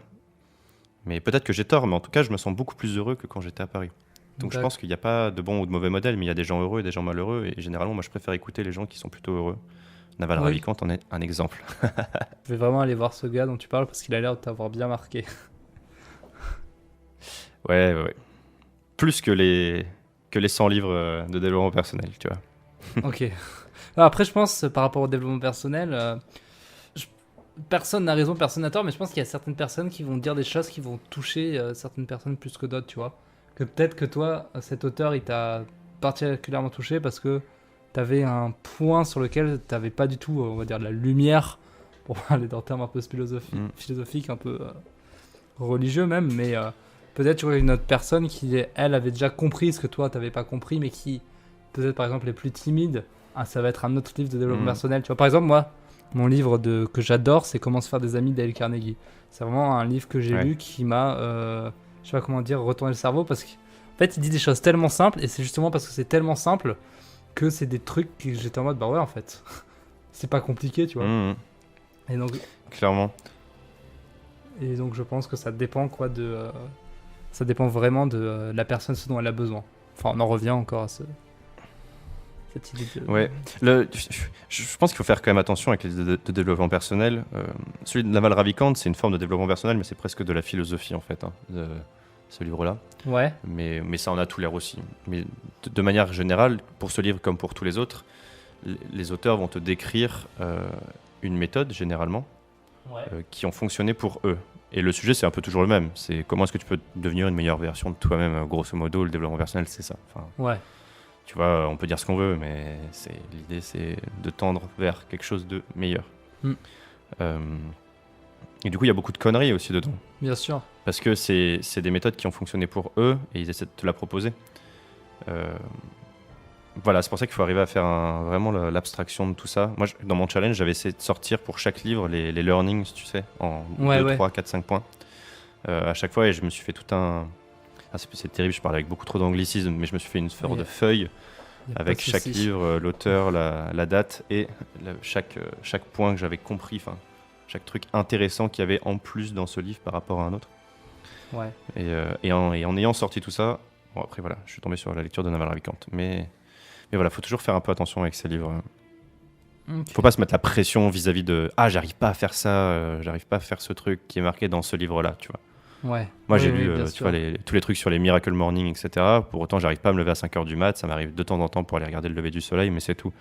Mais peut-être que j'ai tort, mais en tout cas, je me sens beaucoup plus heureux que quand j'étais à Paris. Donc je pense qu'il n'y a pas de bon ou de mauvais modèle, mais il y a des gens heureux et des gens malheureux. Et généralement, moi, je préfère écouter les gens qui sont plutôt heureux. Naval Oui. Ravikant en est un exemple. Je vais vraiment aller voir ce gars dont tu parles parce qu'il a l'air de t'avoir bien marqué. Ouais. Plus que les 100 livres de développement personnel, tu vois. Ok. Alors après, je pense, par rapport au développement personnel, personne n'a raison, personne n'a tort, mais je pense qu'il y a certaines personnes qui vont dire des choses qui vont toucher certaines personnes plus que d'autres, tu vois. Que peut-être que toi, cet auteur, il t'a particulièrement touché parce que t'avais un point sur lequel t'avais pas du tout, on va dire, de la lumière, pour parler d'un terme un peu philosophique, un peu religieux même, mais peut-être tu vois une autre personne qui, elle, avait déjà compris ce que toi, t'avais pas compris, mais qui, peut-être par exemple, est plus timide. Ah, ça va être un autre livre de développement personnel. Tu vois, par exemple, moi, mon livre que j'adore, c'est Comment se faire des amis d'Dale Carnegie. C'est vraiment un livre que j'ai lu qui m'a, je sais pas comment dire, retourné le cerveau parce qu'en fait, il dit des choses tellement simples et c'est justement parce que c'est tellement simple que c'est des trucs que j'étais en mode, bah ouais, en fait, c'est pas compliqué, tu vois. Et donc, clairement. Et donc, je pense que ça dépend ça dépend vraiment de la personne, ce dont elle a besoin. Enfin, on en revient encore à cette idée de... Ouais. Je pense qu'il faut faire quand même attention avec les idées de développement personnel. Celui de Naval Ravikant, c'est une forme de développement personnel, mais c'est presque de la philosophie, en fait, hein, ce livre-là. Ouais. Mais ça en a tout l'air aussi. Mais de manière générale, pour ce livre comme pour tous les autres, les auteurs vont te décrire une méthode, généralement, qui ont fonctionné pour eux. Et le sujet, c'est un peu toujours le même. C'est comment est-ce que tu peux devenir une meilleure version de toi-même. Grosso modo, le développement personnel, c'est ça. Enfin, Ouais, tu vois, on peut dire ce qu'on veut, mais l'idée, c'est de tendre vers quelque chose de meilleur. Mm. Euh, et du coup, il y a beaucoup de conneries aussi dedans. bien sûr. Parce que c'est des méthodes qui ont fonctionné pour eux et ils essaient de te la proposer. Voilà, c'est pour ça qu'il faut arriver à faire vraiment l'abstraction de tout ça. Moi, dans mon challenge, j'avais essayé de sortir pour chaque livre les learnings, tu sais, en 2, 3, 4, 5 points. À chaque fois, et je me suis fait tout un... Ah, c'est terrible, je parle avec beaucoup trop d'anglicisme, mais je me suis fait une sorte de feuille Y a pas avec de chaque souci. livre, l'auteur, la date et chaque point que j'avais compris, enfin, chaque truc intéressant qu'il y avait en plus dans ce livre par rapport à un autre. Ouais. Et en ayant sorti tout ça, bon, après voilà, je suis tombé sur la lecture de Naval Ravikant. Mais voilà, faut toujours faire un peu attention avec ces livres. Ok. Faut pas se mettre la pression vis-à-vis de « Ah, j'arrive pas à faire ça, j'arrive pas à faire ce truc qui est marqué dans ce livre-là », tu vois. Ouais. Moi, Oui, j'ai oui, lu bien tu sûr. vois, tous les trucs sur les Miracle Morning, etc. Pour autant, j'arrive pas à me lever à 5h du mat. Ça m'arrive de temps en temps pour aller regarder le lever du soleil, mais c'est tout.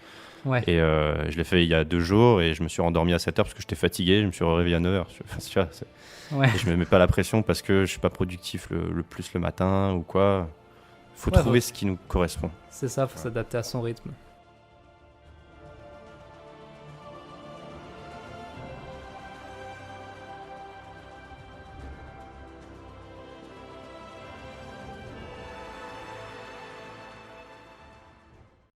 Ouais. Et je l'ai fait il y a 2 jours et je me suis rendormi à 7h parce que j'étais fatigué. Je me suis réveillé à 9h. Enfin, tu vois, Ouais. et je me mets pas la pression parce que je suis pas productif le plus le matin ou quoi. Faut Ouais, trouver faut- ce qui nous correspond. C'est ça, faut s'adapter à son rythme.